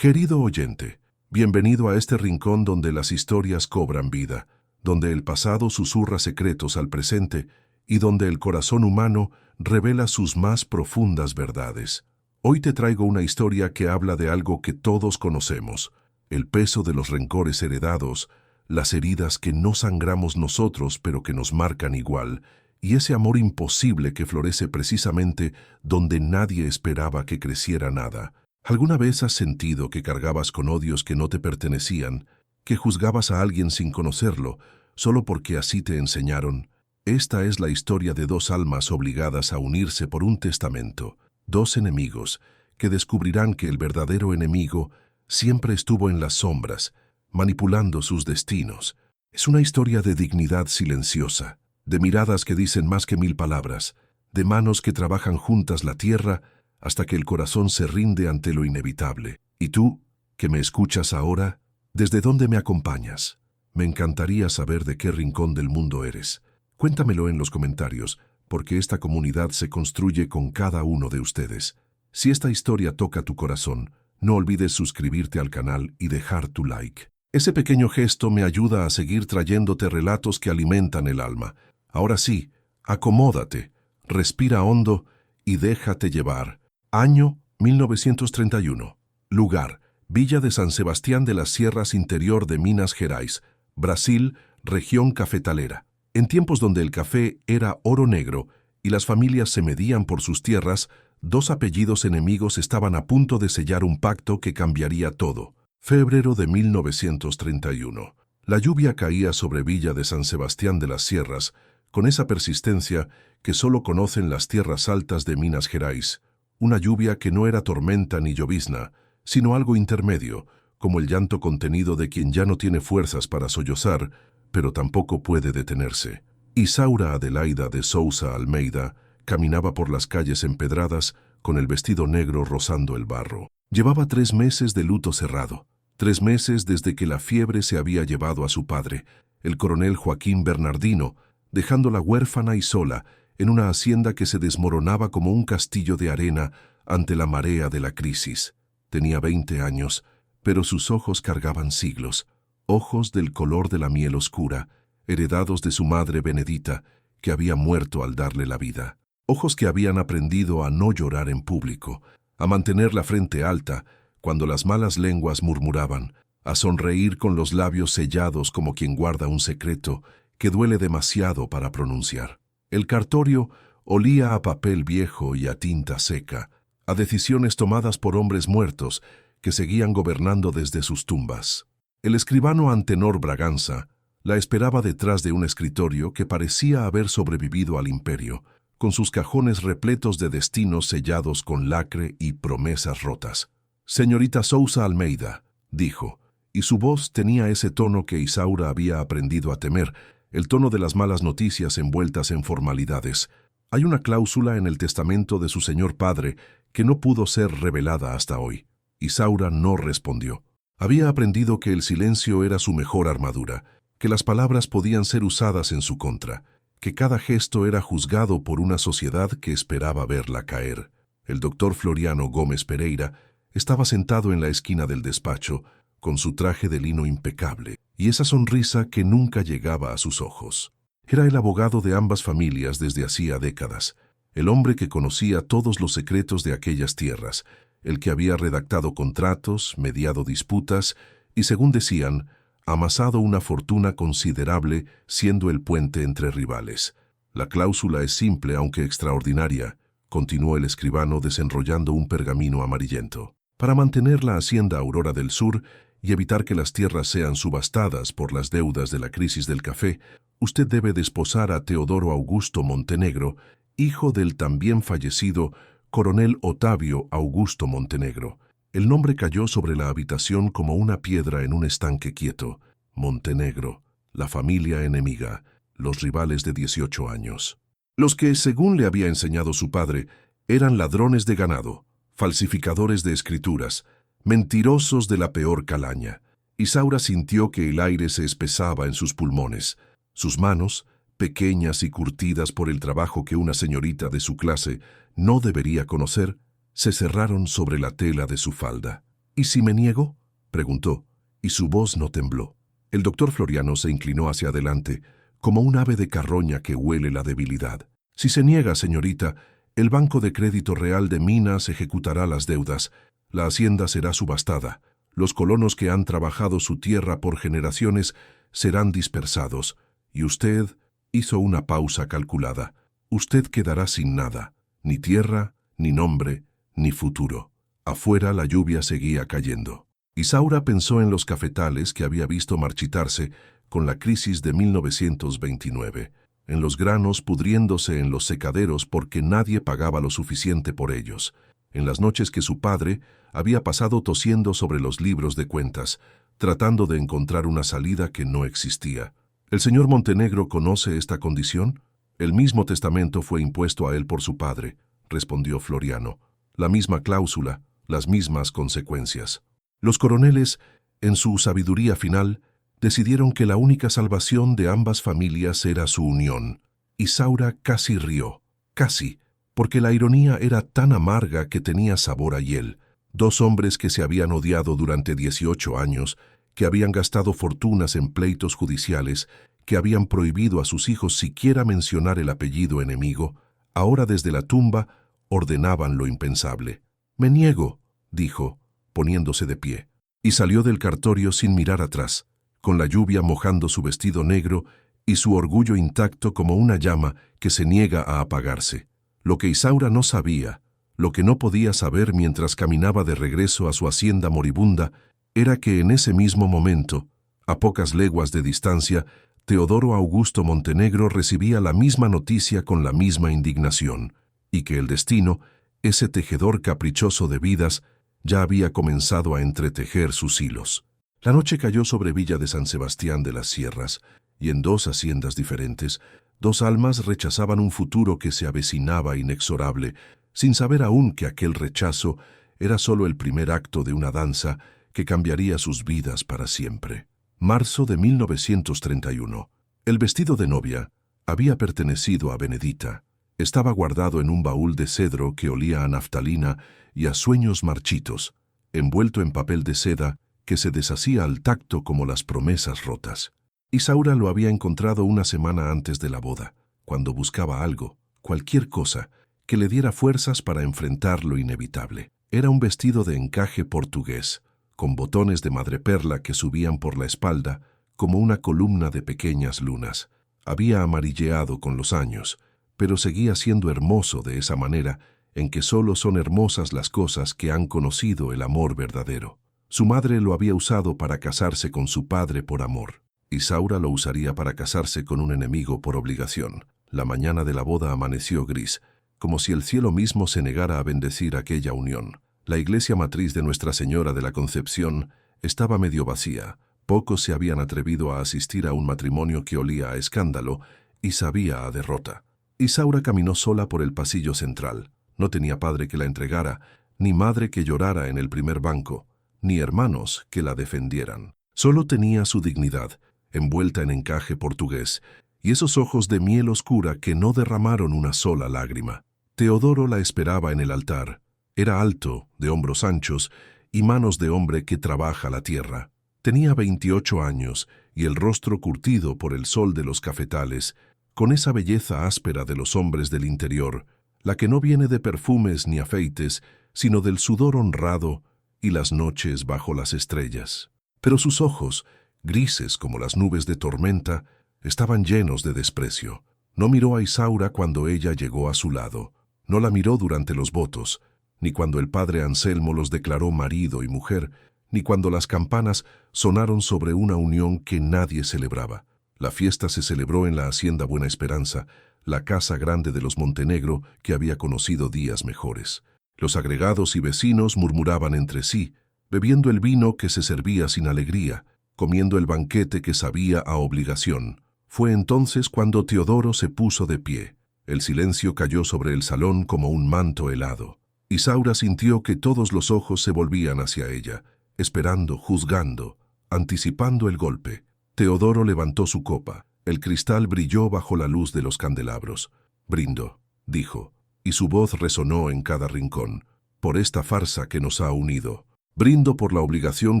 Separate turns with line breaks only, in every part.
Querido oyente, bienvenido a este rincón donde las historias cobran vida, donde el pasado susurra secretos al presente y donde el corazón humano revela sus más profundas verdades. Hoy te traigo una historia que habla de algo que todos conocemos, el peso de los rencores heredados, las heridas que no sangramos nosotros pero que nos marcan igual, y ese amor imposible que florece precisamente donde nadie esperaba que creciera nada. ¿Alguna vez has sentido que cargabas con odios que no te pertenecían, que juzgabas a alguien sin conocerlo, solo porque así te enseñaron? Esta es la historia de dos almas obligadas a unirse por un testamento, dos enemigos que descubrirán que el verdadero enemigo siempre estuvo en las sombras, manipulando sus destinos. Es una historia de dignidad silenciosa, de miradas que dicen más que 1000 palabras, de manos que trabajan juntas la tierra hasta que el corazón se rinde ante lo inevitable. ¿Y tú, que me escuchas ahora, desde dónde me acompañas? Me encantaría saber de qué rincón del mundo eres. Cuéntamelo en los comentarios, porque esta comunidad se construye con cada uno de ustedes. Si esta historia toca tu corazón, no olvides suscribirte al canal y dejar tu like. Ese pequeño gesto me ayuda a seguir trayéndote relatos que alimentan el alma. Ahora sí, acomódate, respira hondo y déjate llevar. Año 1931. Lugar: Villa de San Sebastián de las Sierras, interior de Minas Gerais, Brasil, región cafetalera. En tiempos donde el café era oro negro y las familias se medían por sus tierras, dos apellidos enemigos estaban a punto de sellar un pacto que cambiaría todo. Febrero de 1931. La lluvia caía sobre Villa de San Sebastián de las Sierras, con esa persistencia que solo conocen las tierras altas de Minas Gerais. Una lluvia que no era tormenta ni llovizna, sino algo intermedio, como el llanto contenido de quien ya no tiene fuerzas para sollozar, pero tampoco puede detenerse. Isaura Adelaida de Sousa Almeida caminaba por las calles empedradas con el vestido negro rozando el barro. Llevaba 3 meses de luto cerrado, 3 meses desde que la fiebre se había llevado a su padre, el coronel Joaquín Bernardino, dejándola huérfana y sola en una hacienda que se desmoronaba como un castillo de arena ante la marea de la crisis. Tenía 20 años, pero sus ojos cargaban siglos, ojos del color de la miel oscura, heredados de su madre Benedita, que había muerto al darle la vida. Ojos que habían aprendido a no llorar en público, a mantener la frente alta cuando las malas lenguas murmuraban, a sonreír con los labios sellados como quien guarda un secreto que duele demasiado para pronunciar. El cartorio olía a papel viejo y a tinta seca, a decisiones tomadas por hombres muertos que seguían gobernando desde sus tumbas. El escribano Antenor Braganza la esperaba detrás de un escritorio que parecía haber sobrevivido al imperio, con sus cajones repletos de destinos sellados con lacre y promesas rotas. «Señorita Sousa Almeida», dijo, y su voz tenía ese tono que Isaura había aprendido a temer, el tono de las malas noticias envueltas en formalidades. Hay una cláusula en el testamento de su señor padre que no pudo ser revelada hasta hoy. Isaura no respondió. Había aprendido que el silencio era su mejor armadura, que las palabras podían ser usadas en su contra, que cada gesto era juzgado por una sociedad que esperaba verla caer. El doctor Floriano Gómez Pereira estaba sentado en la esquina del despacho, con su traje de lino impecable, y esa sonrisa que nunca llegaba a sus ojos. Era el abogado de ambas familias desde hacía décadas, el hombre que conocía todos los secretos de aquellas tierras, el que había redactado contratos, mediado disputas y, según decían, amasado una fortuna considerable siendo el puente entre rivales. La cláusula es simple aunque extraordinaria, continuó el escribano desenrollando un pergamino amarillento. Para mantener la hacienda Aurora del Sur y evitar que las tierras sean subastadas por las deudas de la crisis del café, usted debe desposar a Teodoro Augusto Montenegro, hijo del también fallecido coronel Otavio Augusto Montenegro. El nombre cayó sobre la habitación como una piedra en un estanque quieto. Montenegro, la familia enemiga, los rivales de 18 años. Los que, según le había enseñado su padre, eran ladrones de ganado, falsificadores de escrituras, mentirosos de la peor calaña. Isaura sintió que el aire se espesaba en sus pulmones. Sus manos, pequeñas y curtidas por el trabajo que una señorita de su clase no debería conocer, se cerraron sobre la tela de su falda. ¿Y si me niego?, preguntó, y su voz no tembló. El doctor Floriano se inclinó hacia adelante, como un ave de carroña que huele la debilidad. Si se niega, señorita, el Banco de Crédito Real de Minas ejecutará las deudas, la hacienda será subastada, los colonos que han trabajado su tierra por generaciones serán dispersados, y usted hizo una pausa calculada. Usted quedará sin nada, ni tierra, ni nombre, ni futuro. Afuera la lluvia seguía cayendo. Isaura pensó en los cafetales que había visto marchitarse con la crisis de 1929, en los granos pudriéndose en los secaderos porque nadie pagaba lo suficiente por ellos, en las noches que su padre había pasado tosiendo sobre los libros de cuentas, tratando de encontrar una salida que no existía. ¿El señor Montenegro conoce esta condición? El mismo testamento fue impuesto a él por su padre, respondió Floriano. La misma cláusula, las mismas consecuencias. Los coroneles, en su sabiduría final, decidieron que la única salvación de ambas familias era su unión. Isaura casi rió, casi, porque la ironía era tan amarga que tenía sabor a hiel. Dos hombres que se habían odiado durante 18 años, que habían gastado fortunas en pleitos judiciales, que habían prohibido a sus hijos siquiera mencionar el apellido enemigo, ahora desde la tumba ordenaban lo impensable. «Me niego», dijo, poniéndose de pie, y salió del cartorio sin mirar atrás, con la lluvia mojando su vestido negro y su orgullo intacto como una llama que se niega a apagarse. Lo que Isaura no sabía, lo que no podía saber mientras caminaba de regreso a su hacienda moribunda, era que en ese mismo momento, a pocas leguas de distancia, Teodoro Augusto Montenegro recibía la misma noticia con la misma indignación, y que el destino, ese tejedor caprichoso de vidas, ya había comenzado a entretejer sus hilos. La noche cayó sobre Villa de San Sebastián de las Sierras, y en dos haciendas diferentes, dos almas rechazaban un futuro que se avecinaba inexorable, sin saber aún que aquel rechazo era solo el primer acto de una danza que cambiaría sus vidas para siempre. Marzo de 1931. El vestido de novia había pertenecido a Benedita. Estaba guardado en un baúl de cedro que olía a naftalina y a sueños marchitos, envuelto en papel de seda que se deshacía al tacto como las promesas rotas. Isaura lo había encontrado una semana antes de la boda, cuando buscaba algo, cualquier cosa, que le diera fuerzas para enfrentar lo inevitable. Era un vestido de encaje portugués, con botones de madreperla que subían por la espalda como una columna de pequeñas lunas. Había amarilleado con los años, pero seguía siendo hermoso de esa manera en que solo son hermosas las cosas que han conocido el amor verdadero. Su madre lo había usado para casarse con su padre por amor. Isaura lo usaría para casarse con un enemigo por obligación. La mañana de la boda amaneció gris, como si el cielo mismo se negara a bendecir aquella unión. La iglesia matriz de Nuestra Señora de la Concepción estaba medio vacía. Pocos se habían atrevido a asistir a un matrimonio que olía a escándalo y sabía a derrota. Isaura caminó sola por el pasillo central. No tenía padre que la entregara, ni madre que llorara en el primer banco, ni hermanos que la defendieran. Solo tenía su dignidad, envuelta en encaje portugués, y esos ojos de miel oscura que no derramaron una sola lágrima. Teodoro la esperaba en el altar. Era alto, de hombros anchos, y manos de hombre que trabaja la tierra. Tenía 28 años, y el rostro curtido por el sol de los cafetales, con esa belleza áspera de los hombres del interior, la que no viene de perfumes ni afeites, sino del sudor honrado y las noches bajo las estrellas. Pero sus ojos, grises como las nubes de tormenta, estaban llenos de desprecio. No miró a Isaura cuando ella llegó a su lado. No la miró durante los votos, ni cuando el padre Anselmo los declaró marido y mujer, ni cuando las campanas sonaron sobre una unión que nadie celebraba. La fiesta se celebró en la hacienda Buena Esperanza, la casa grande de los Montenegro que había conocido días mejores. Los agregados y vecinos murmuraban entre sí, bebiendo el vino que se servía sin alegría, comiendo el banquete que sabía a obligación. Fue entonces cuando Teodoro se puso de pie. El silencio cayó sobre el salón como un manto helado. Isaura sintió que todos los ojos se volvían hacia ella, esperando, juzgando, anticipando el golpe. Teodoro levantó su copa. El cristal brilló bajo la luz de los candelabros. «Brindo», dijo, y su voz resonó en cada rincón, «por esta farsa que nos ha unido». Brindo por la obligación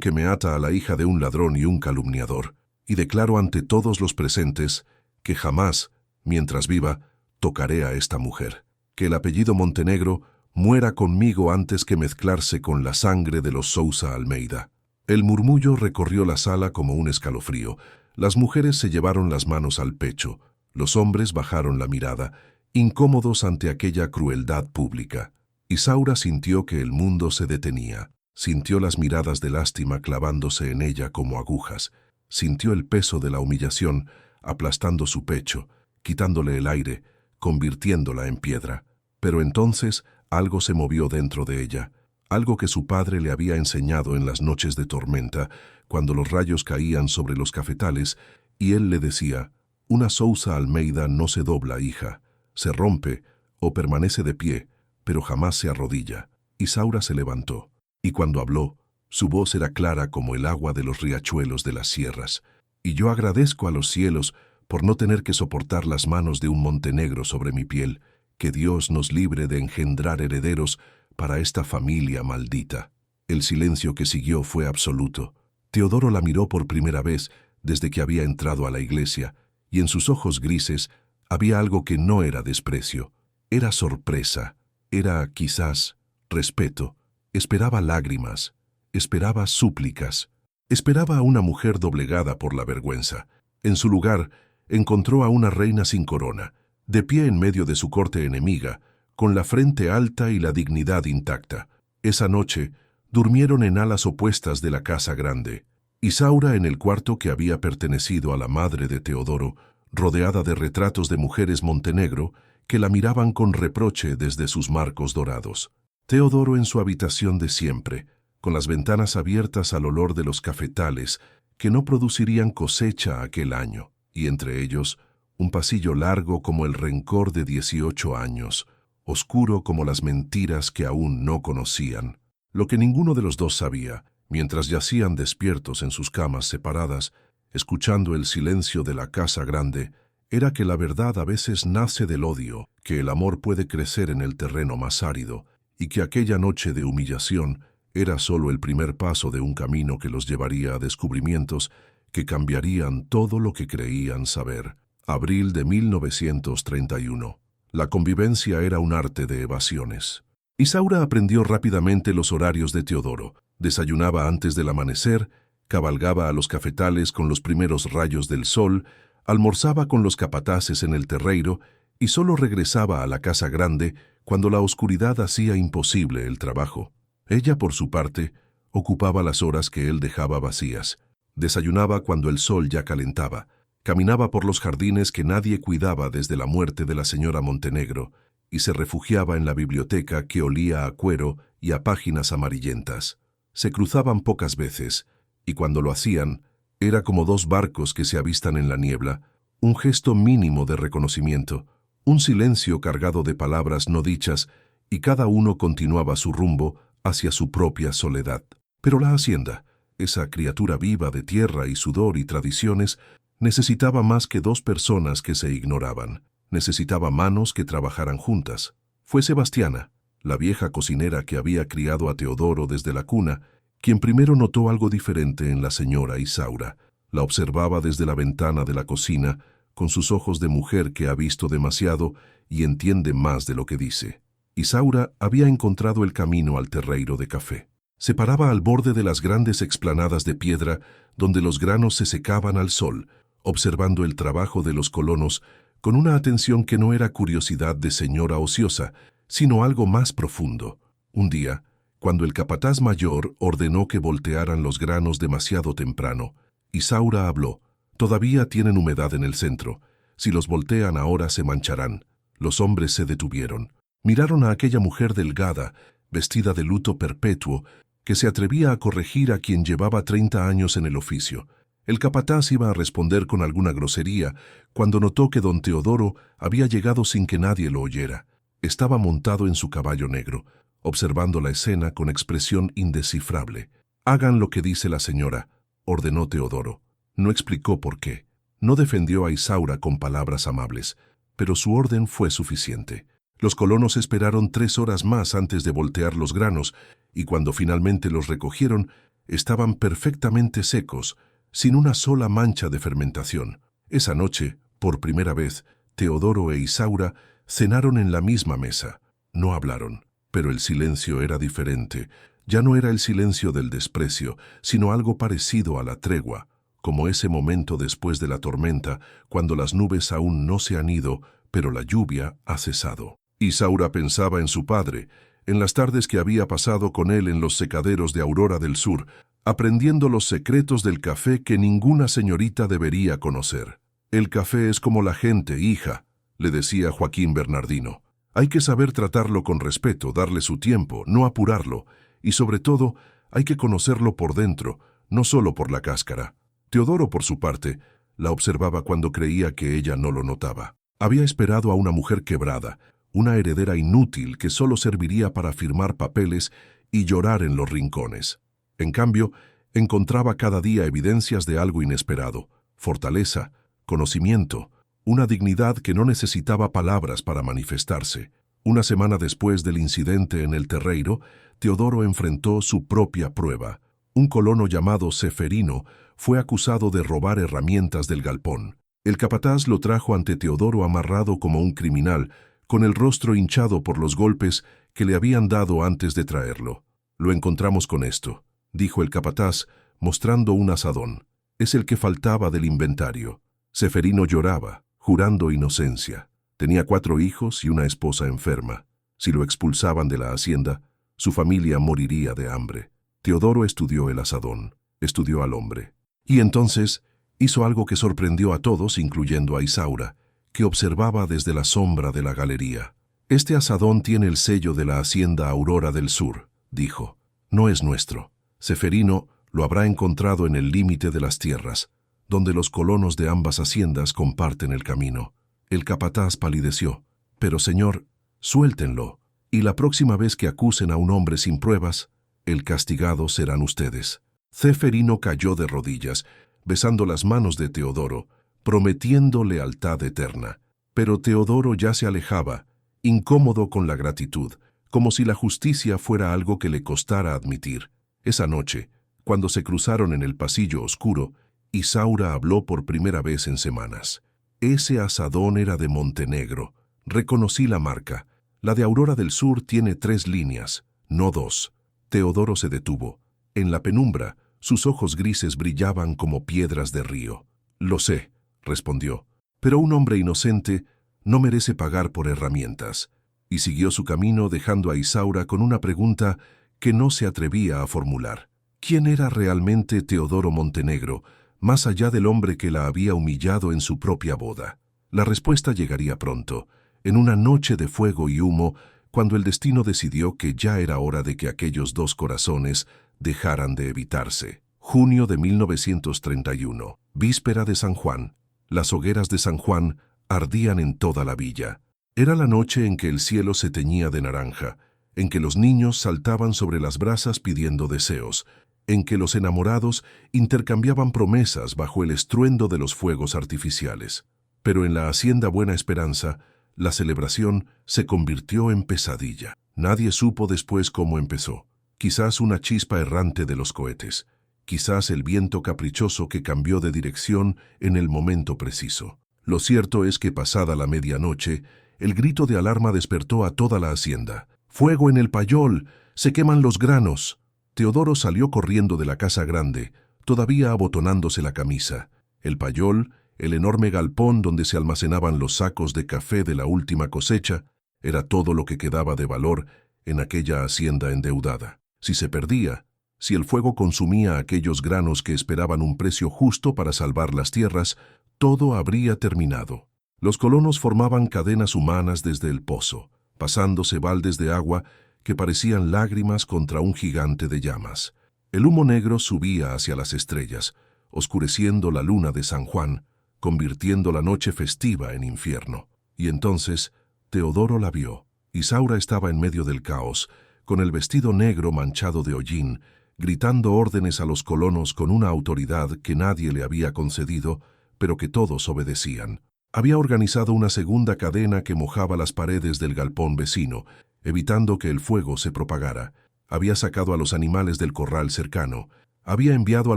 que me ata a la hija de un ladrón y un calumniador, y declaro ante todos los presentes que jamás, mientras viva, tocaré a esta mujer. Que el apellido Montenegro muera conmigo antes que mezclarse con la sangre de los Sousa Almeida. El murmullo recorrió la sala como un escalofrío. Las mujeres se llevaron las manos al pecho. Los hombres bajaron la mirada, incómodos ante aquella crueldad pública. Isaura sintió que el mundo se detenía. Sintió las miradas de lástima clavándose en ella como agujas. Sintió el peso de la humillación aplastando su pecho, quitándole el aire, convirtiéndola en piedra. Pero entonces algo se movió dentro de ella, algo que su padre le había enseñado en las noches de tormenta, cuando los rayos caían sobre los cafetales, y él le decía: una Sousa Almeida no se dobla, hija, se rompe o permanece de pie, pero jamás se arrodilla. Isaura se levantó, y cuando habló, su voz era clara como el agua de los riachuelos de las sierras. Y yo agradezco a los cielos por no tener que soportar las manos de un Montenegro sobre mi piel. Que Dios nos libre de engendrar herederos para esta familia maldita. El silencio que siguió fue absoluto. Teodoro la miró por primera vez desde que había entrado a la iglesia, y en sus ojos grises había algo que no era desprecio. Era sorpresa, era quizás respeto. Esperaba lágrimas, esperaba súplicas, esperaba a una mujer doblegada por la vergüenza. En su lugar, encontró a una reina sin corona, de pie en medio de su corte enemiga, con la frente alta y la dignidad intacta. Esa noche durmieron en alas opuestas de la casa grande. Isaura en el cuarto que había pertenecido a la madre de Teodoro, rodeada de retratos de mujeres Montenegro que la miraban con reproche desde sus marcos dorados. Teodoro en su habitación de siempre, con las ventanas abiertas al olor de los cafetales que no producirían cosecha aquel año, y entre ellos un pasillo largo como el rencor de 18 años, oscuro como las mentiras que aún no conocían. Lo que ninguno de los dos sabía, mientras yacían despiertos en sus camas separadas, escuchando el silencio de la casa grande, era que la verdad a veces nace del odio, que el amor puede crecer en el terreno más árido, y que aquella noche de humillación era solo el primer paso de un camino que los llevaría a descubrimientos que cambiarían todo lo que creían saber. Abril de 1931. La convivencia era un arte de evasiones. Isaura aprendió rápidamente los horarios de Teodoro. Desayunaba antes del amanecer, cabalgaba a los cafetales con los primeros rayos del sol, almorzaba con los capataces en el terreiro y solo regresaba a la casa grande cuando la oscuridad hacía imposible el trabajo. Ella, por su parte, ocupaba las horas que él dejaba vacías. Desayunaba cuando el sol ya calentaba. Caminaba por los jardines que nadie cuidaba desde la muerte de la señora Montenegro y se refugiaba en la biblioteca que olía a cuero y a páginas amarillentas. Se cruzaban pocas veces, y cuando lo hacían, era como dos barcos que se avistan en la niebla, un gesto mínimo de reconocimiento, un silencio cargado de palabras no dichas, y cada uno continuaba su rumbo hacia su propia soledad. Pero la hacienda, esa criatura viva de tierra y sudor y tradiciones, necesitaba más que dos personas que se ignoraban. Necesitaba manos que trabajaran juntas. Fue Sebastiana, la vieja cocinera que había criado a Teodoro desde la cuna, quien primero notó algo diferente en la señora Isaura. La observaba desde la ventana de la cocina, con sus ojos de mujer que ha visto demasiado y entiende más de lo que dice. Isaura había encontrado el camino al terreiro de café. Se paraba al borde de las grandes explanadas de piedra donde los granos se secaban al sol, observando el trabajo de los colonos con una atención que no era curiosidad de señora ociosa, sino algo más profundo. Un día, cuando el capataz mayor ordenó que voltearan los granos demasiado temprano, Isaura habló: «Todavía tienen humedad en el centro. Si los voltean ahora se mancharán». Los hombres se detuvieron. Miraron a aquella mujer delgada, vestida de luto perpetuo, que se atrevía a corregir a quien llevaba 30 años en el oficio. El capataz iba a responder con alguna grosería cuando notó que don Teodoro había llegado sin que nadie lo oyera. Estaba montado en su caballo negro, observando la escena con expresión indescifrable. «Hagan lo que dice la señora», ordenó Teodoro. No explicó por qué. No defendió a Isaura con palabras amables, pero su orden fue suficiente. Los colonos esperaron 3 horas más antes de voltear los granos, y cuando finalmente los recogieron, estaban perfectamente secos, sin una sola mancha de fermentación. Esa noche, por primera vez, Teodoro e Isaura cenaron en la misma mesa. No hablaron, pero el silencio era diferente. Ya no era el silencio del desprecio, sino algo parecido a la tregua, como ese momento después de la tormenta, cuando las nubes aún no se han ido, pero la lluvia ha cesado. Isaura pensaba en su padre, en las tardes que había pasado con él en los secaderos de Aurora del Sur, aprendiendo los secretos del café que ninguna señorita debería conocer. «El café es como la gente, hija», le decía Joaquín Bernardino. «Hay que saber tratarlo con respeto, darle su tiempo, no apurarlo, y sobre todo, hay que conocerlo por dentro, no solo por la cáscara». Teodoro, por su parte, la observaba cuando creía que ella no lo notaba. Había esperado a una mujer quebrada, una heredera inútil que solo serviría para firmar papeles y llorar en los rincones. En cambio, encontraba cada día evidencias de algo inesperado: fortaleza, conocimiento, una dignidad que no necesitaba palabras para manifestarse. Una semana después del incidente en el Terreiro, Teodoro enfrentó su propia prueba. Un colono llamado Ceferino fue acusado de robar herramientas del galpón. El capataz lo trajo ante Teodoro amarrado como un criminal, con el rostro hinchado por los golpes que le habían dado antes de traerlo. «Lo encontramos con esto», dijo el capataz, mostrando un azadón. «Es el que faltaba del inventario». Ceferino lloraba, jurando inocencia. Tenía 4 hijos y una esposa enferma. Si lo expulsaban de la hacienda, su familia moriría de hambre. Teodoro estudió el azadón, estudió al hombre. Y entonces hizo algo que sorprendió a todos, incluyendo a Isaura, que observaba desde la sombra de la galería. «Este azadón tiene el sello de la hacienda Aurora del Sur», dijo. «No es nuestro. Ceferino lo habrá encontrado en el límite de las tierras, donde los colonos de ambas haciendas comparten el camino». El capataz palideció. «Pero, señor, suéltenlo, y la próxima vez que acusen a un hombre sin pruebas, el castigado serán ustedes». Ceferino cayó de rodillas, besando las manos de Teodoro, prometiendo lealtad eterna. Pero Teodoro ya se alejaba, incómodo con la gratitud, como si la justicia fuera algo que le costara admitir. Esa noche, cuando se cruzaron en el pasillo oscuro, Isaura habló por primera vez en semanas. «Ese azadón era de Montenegro. Reconocí la marca. La de Aurora del Sur tiene 3 líneas, no 2. Teodoro se detuvo. En la penumbra, sus ojos grises brillaban como piedras de río. «Lo sé», respondió, «pero un hombre inocente no merece pagar por herramientas». Y siguió su camino dejando a Isaura con una pregunta que no se atrevía a formular. ¿Quién era realmente Teodoro Montenegro, más allá del hombre que la había humillado en su propia boda? La respuesta llegaría pronto, en una noche de fuego y humo, cuando el destino decidió que ya era hora de que aquellos 2 corazones dejaran de evitarse. Junio de 1931, víspera de San Juan. Las hogueras de San Juan ardían en toda la villa. Era la noche en que el cielo se teñía de naranja, en que los niños saltaban sobre las brasas pidiendo deseos, en que los enamorados intercambiaban promesas bajo el estruendo de los fuegos artificiales. Pero en la hacienda Buena Esperanza, la celebración se convirtió en pesadilla. Nadie supo después cómo empezó. Quizás una chispa errante de los cohetes, quizás el viento caprichoso que cambió de dirección en el momento preciso. Lo cierto es que pasada la medianoche, el grito de alarma despertó a toda la hacienda. «¡Fuego en el payol! ¡Se queman los granos!». Teodoro salió corriendo de la casa grande, todavía abotonándose la camisa. El payol, el enorme galpón donde se almacenaban los sacos de café de la última cosecha, era todo lo que quedaba de valor en aquella hacienda endeudada. Si se perdía, si el fuego consumía aquellos granos que esperaban un precio justo para salvar las tierras, todo habría terminado. Los colonos formaban cadenas humanas desde el pozo, pasándose baldes de agua que parecían lágrimas contra un gigante de llamas. El humo negro subía hacia las estrellas, oscureciendo la luna de San Juan, convirtiendo la noche festiva en infierno. Y entonces Teodoro la vio. Isaura estaba en medio del caos, con el vestido negro manchado de hollín, gritando órdenes a los colonos con una autoridad que nadie le había concedido, pero que todos obedecían. Había organizado una segunda cadena que mojaba las paredes del galpón vecino, evitando que el fuego se propagara. Había sacado a los animales del corral cercano. Había enviado a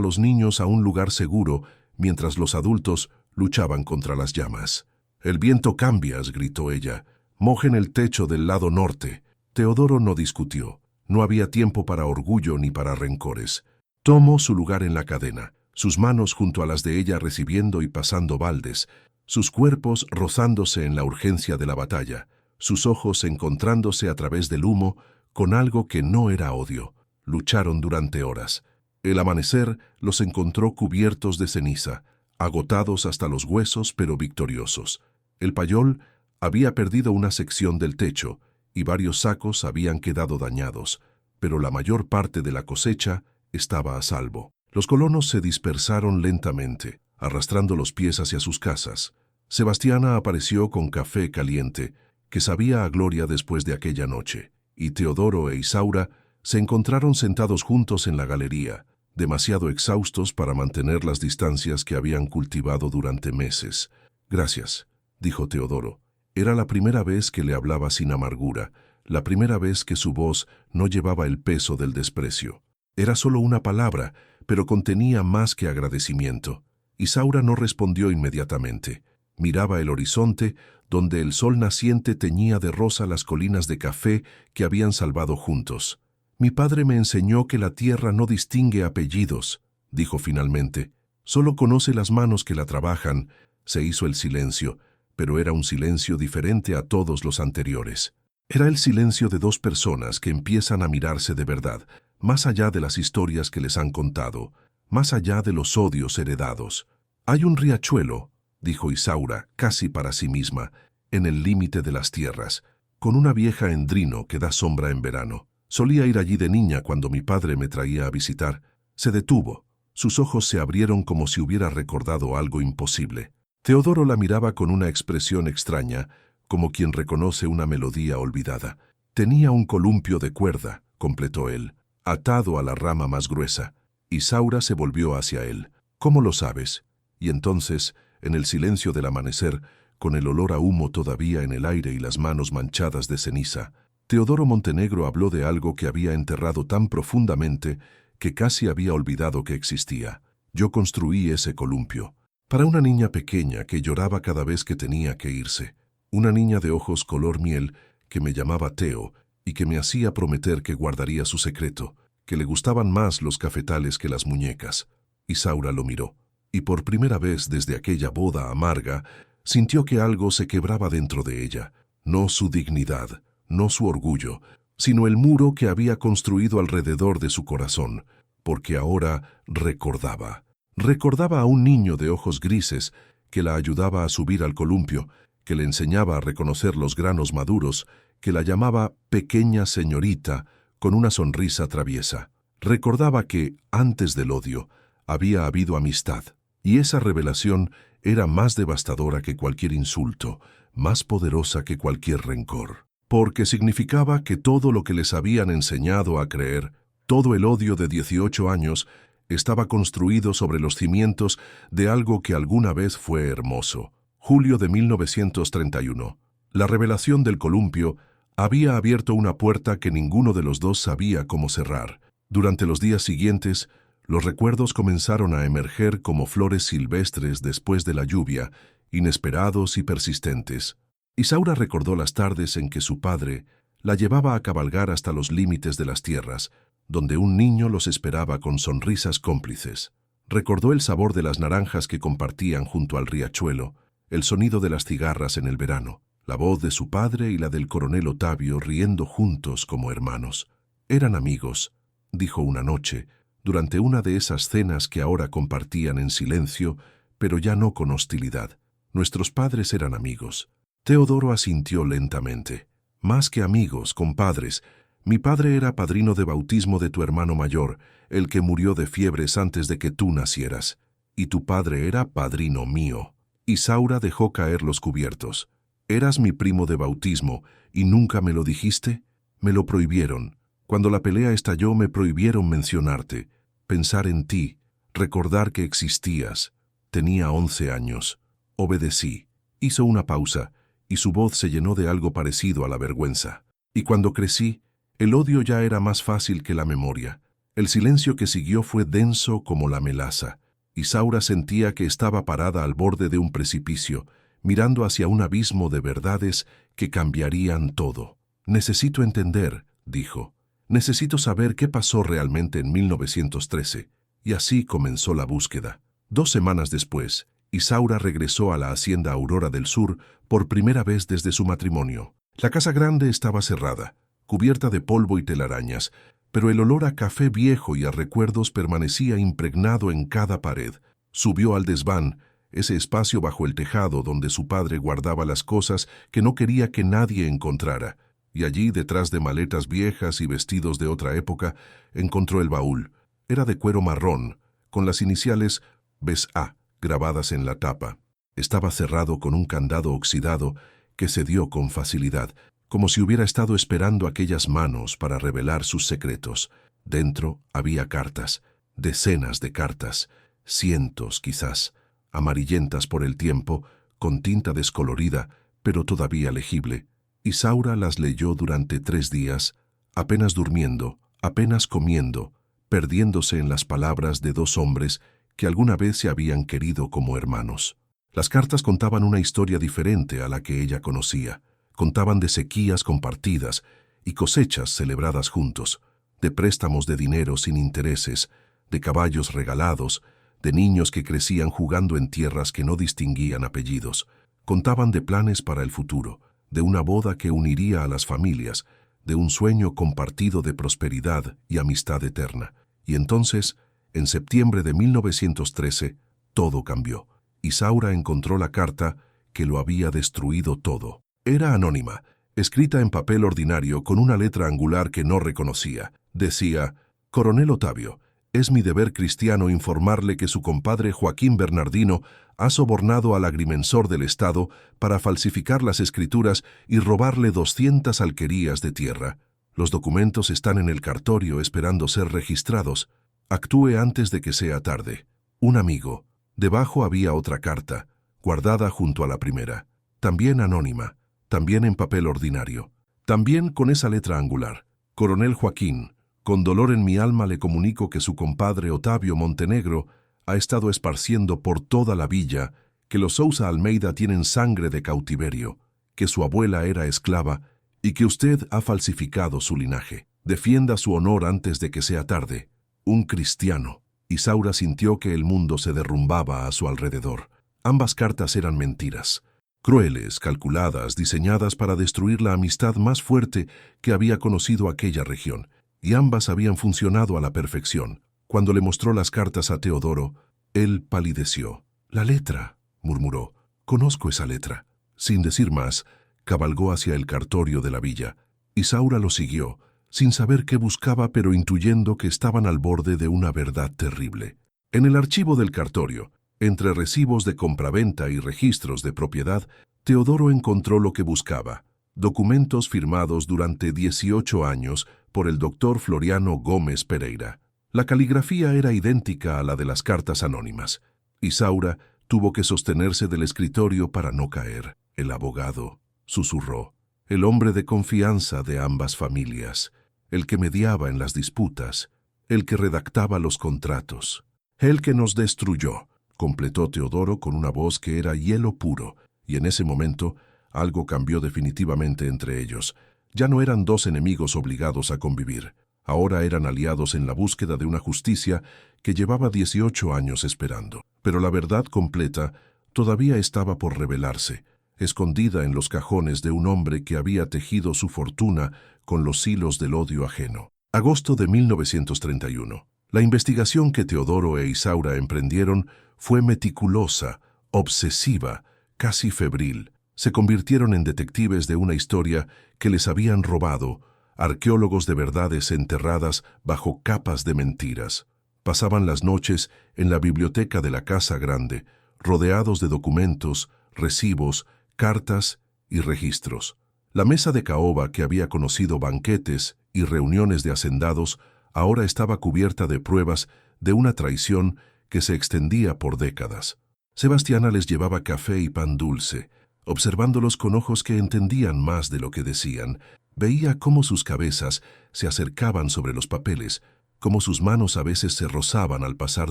los niños a un lugar seguro, mientras los adultos luchaban contra las llamas. «El viento cambias», gritó ella. «Mojen el techo del lado norte». Teodoro no discutió. No había tiempo para orgullo ni para rencores. Tomó su lugar en la cadena, sus manos junto a las de ella recibiendo y pasando baldes, sus cuerpos rozándose en la urgencia de la batalla, sus ojos encontrándose a través del humo con algo que no era odio. Lucharon durante horas. El amanecer los encontró cubiertos de ceniza, agotados hasta los huesos pero victoriosos. El payol había perdido una sección del techo y varios sacos habían quedado dañados, pero la mayor parte de la cosecha estaba a salvo. Los colonos se dispersaron lentamente, arrastrando los pies hacia sus casas. Sebastiana apareció con café caliente, que sabía a gloria después de aquella noche, y Teodoro e Isaura se encontraron sentados juntos en la galería, demasiado exhaustos para mantener las distancias que habían cultivado durante meses. «Gracias», dijo Teodoro. Era la primera vez que le hablaba sin amargura, la primera vez que su voz no llevaba el peso del desprecio. Era solo una palabra, pero contenía más que agradecimiento. Isaura no respondió inmediatamente. Miraba el horizonte, donde el sol naciente teñía de rosa las colinas de café que habían salvado juntos. «Mi padre me enseñó que la tierra no distingue apellidos», dijo finalmente. «Solo conoce las manos que la trabajan». Se hizo el silencio, pero era un silencio diferente a todos los anteriores. Era el silencio de dos personas que empiezan a mirarse de verdad, más allá de las historias que les han contado, más allá de los odios heredados. «Hay un riachuelo», dijo Isaura, casi para sí misma, en el límite de las tierras, con una vieja endrino que da sombra en verano. Solía ir allí de niña cuando mi padre me traía a visitar. Se detuvo. Sus ojos se abrieron como si hubiera recordado algo imposible. Teodoro la miraba con una expresión extraña, como quien reconoce una melodía olvidada. «Tenía un columpio de cuerda», completó él, «atado a la rama más gruesa». Isaura se volvió hacia él. «¿Cómo lo sabes?» Y entonces, en el silencio del amanecer, con el olor a humo todavía en el aire y las manos manchadas de ceniza, Teodoro Montenegro habló de algo que había enterrado tan profundamente que casi había olvidado que existía. «Yo construí ese columpio. Para una niña pequeña que lloraba cada vez que tenía que irse. Una niña de ojos color miel que me llamaba Teo y que me hacía prometer que guardaría su secreto, que le gustaban más los cafetales que las muñecas». Isaura lo miró, y por primera vez desde aquella boda amarga, sintió que algo se quebraba dentro de ella. No su dignidad, no su orgullo, sino el muro que había construido alrededor de su corazón, porque ahora recordaba. Recordaba a un niño de ojos grises que la ayudaba a subir al columpio, que le enseñaba a reconocer los granos maduros, que la llamaba pequeña señorita con una sonrisa traviesa. Recordaba que, antes del odio, había habido amistad, y esa revelación era más devastadora que cualquier insulto, más poderosa que cualquier rencor, porque significaba que todo lo que les habían enseñado a creer, todo el odio de 18 años, estaba construido sobre los cimientos de algo que alguna vez fue hermoso. Julio de 1931. La revelación del columpio había abierto una puerta que ninguno de los dos sabía cómo cerrar. Durante los días siguientes, los recuerdos comenzaron a emerger como flores silvestres después de la lluvia, inesperados y persistentes. Isaura recordó las tardes en que su padre la llevaba a cabalgar hasta los límites de las tierras, donde un niño los esperaba con sonrisas cómplices. Recordó el sabor de las naranjas que compartían junto al riachuelo, el sonido de las cigarras en el verano, la voz de su padre y la del coronel Otavio riendo juntos como hermanos. «Eran amigos», dijo una noche, durante una de esas cenas que ahora compartían en silencio, pero ya no con hostilidad. «Nuestros padres eran amigos». Teodoro asintió lentamente. «Más que amigos, compadres. Mi padre era padrino de bautismo de tu hermano mayor, el que murió de fiebres antes de que tú nacieras. Y tu padre era padrino mío». Isaura dejó caer los cubiertos. «¿Eras mi primo de bautismo y nunca me lo dijiste?» «Me lo prohibieron. Cuando la pelea estalló me prohibieron mencionarte, pensar en ti, recordar que existías. Tenía 11 años. Obedecí. Hizo una pausa, y su voz se llenó de algo parecido a la vergüenza. Y cuando crecí, el odio ya era más fácil que la memoria. El silencio que siguió fue denso como la melaza. Isaura sentía que estaba parada al borde de un precipicio, mirando hacia un abismo de verdades que cambiarían todo. «Necesito entender», dijo. «Necesito saber qué pasó realmente en 1913». Y así comenzó la búsqueda. 2 semanas después, Isaura regresó a la hacienda Aurora del Sur por primera vez desde su matrimonio. La casa grande estaba cerrada, cubierta de polvo y telarañas, pero el olor a café viejo y a recuerdos permanecía impregnado en cada pared. Subió al desván, ese espacio bajo el tejado donde su padre guardaba las cosas que no quería que nadie encontrara, y allí, detrás de maletas viejas y vestidos de otra época, encontró el baúl. Era de cuero marrón, con las iniciales BES-A grabadas en la tapa. Estaba cerrado con un candado oxidado que cedió con facilidad, como si hubiera estado esperando aquellas manos para revelar sus secretos. Dentro había cartas, decenas de cartas, cientos quizás, amarillentas por el tiempo, con tinta descolorida, pero todavía legible. Isaura las leyó durante 3 días, apenas durmiendo, apenas comiendo, perdiéndose en las palabras de 2 hombres que alguna vez se habían querido como hermanos. Las cartas contaban una historia diferente a la que ella conocía. Contaban de sequías compartidas y cosechas celebradas juntos, de préstamos de dinero sin intereses, de caballos regalados, de niños que crecían jugando en tierras que no distinguían apellidos. Contaban de planes para el futuro, de una boda que uniría a las familias, de un sueño compartido de prosperidad y amistad eterna. Y entonces, en septiembre de 1913, todo cambió. Isaura encontró la carta que lo había destruido todo. Era anónima, escrita en papel ordinario con una letra angular que no reconocía. Decía: «Coronel Otavio, es mi deber cristiano informarle que su compadre Joaquín Bernardino ha sobornado al agrimensor del Estado para falsificar las escrituras y robarle 200 alquerías de tierra. Los documentos están en el cartorio esperando ser registrados. Actúe antes de que sea tarde. Un amigo». Debajo había otra carta, guardada junto a la primera, también anónima, también en papel ordinario, también con esa letra angular. «Coronel Joaquín, con dolor en mi alma le comunico que su compadre Otavio Montenegro ha estado esparciendo por toda la villa que los Sousa Almeida tienen sangre de cautiverio, que su abuela era esclava y que usted ha falsificado su linaje. Defienda su honor antes de que sea tarde. Un cristiano». Isaura sintió que el mundo se derrumbaba a su alrededor. Ambas cartas eran mentiras, crueles, calculadas, diseñadas para destruir la amistad más fuerte que había conocido aquella región, y ambas habían funcionado a la perfección. Cuando le mostró las cartas a Teodoro, él palideció. «La letra», murmuró. «Conozco esa letra». Sin decir más, cabalgó hacia el cartorio de la villa. Isaura lo siguió, sin saber qué buscaba, pero intuyendo que estaban al borde de una verdad terrible. En el archivo del cartorio, entre recibos de compraventa y registros de propiedad, Teodoro encontró lo que buscaba: documentos firmados durante 18 años por el doctor Floriano Gómez Pereira. La caligrafía era idéntica a la de las cartas anónimas. Isaura tuvo que sostenerse del escritorio para no caer. «El abogado», susurró, «el hombre de confianza de ambas familias, el que mediaba en las disputas, el que redactaba los contratos, el que nos destruyó», completó Teodoro con una voz que era hielo puro, y en ese momento algo cambió definitivamente entre ellos. Ya no eran 2 enemigos obligados a convivir, ahora eran aliados en la búsqueda de una justicia que llevaba 18 años esperando. Pero la verdad completa todavía estaba por revelarse, escondida en los cajones de un hombre que había tejido su fortuna con los hilos del odio ajeno. Agosto de 1931. La investigación que Teodoro e Isaura emprendieron fue meticulosa, obsesiva, casi febril. Se convirtieron en detectives de una historia que les habían robado, arqueólogos de verdades enterradas bajo capas de mentiras. Pasaban las noches en la biblioteca de la Casa Grande, rodeados de documentos, recibos, cartas y registros. La mesa de caoba, que había conocido banquetes y reuniones de hacendados, ahora estaba cubierta de pruebas de una traición que se extendía por décadas. Sebastiana les llevaba café y pan dulce, Observándolos con ojos que entendían más de lo que decían, veía cómo sus cabezas se acercaban sobre los papeles, cómo sus manos a veces se rozaban al pasar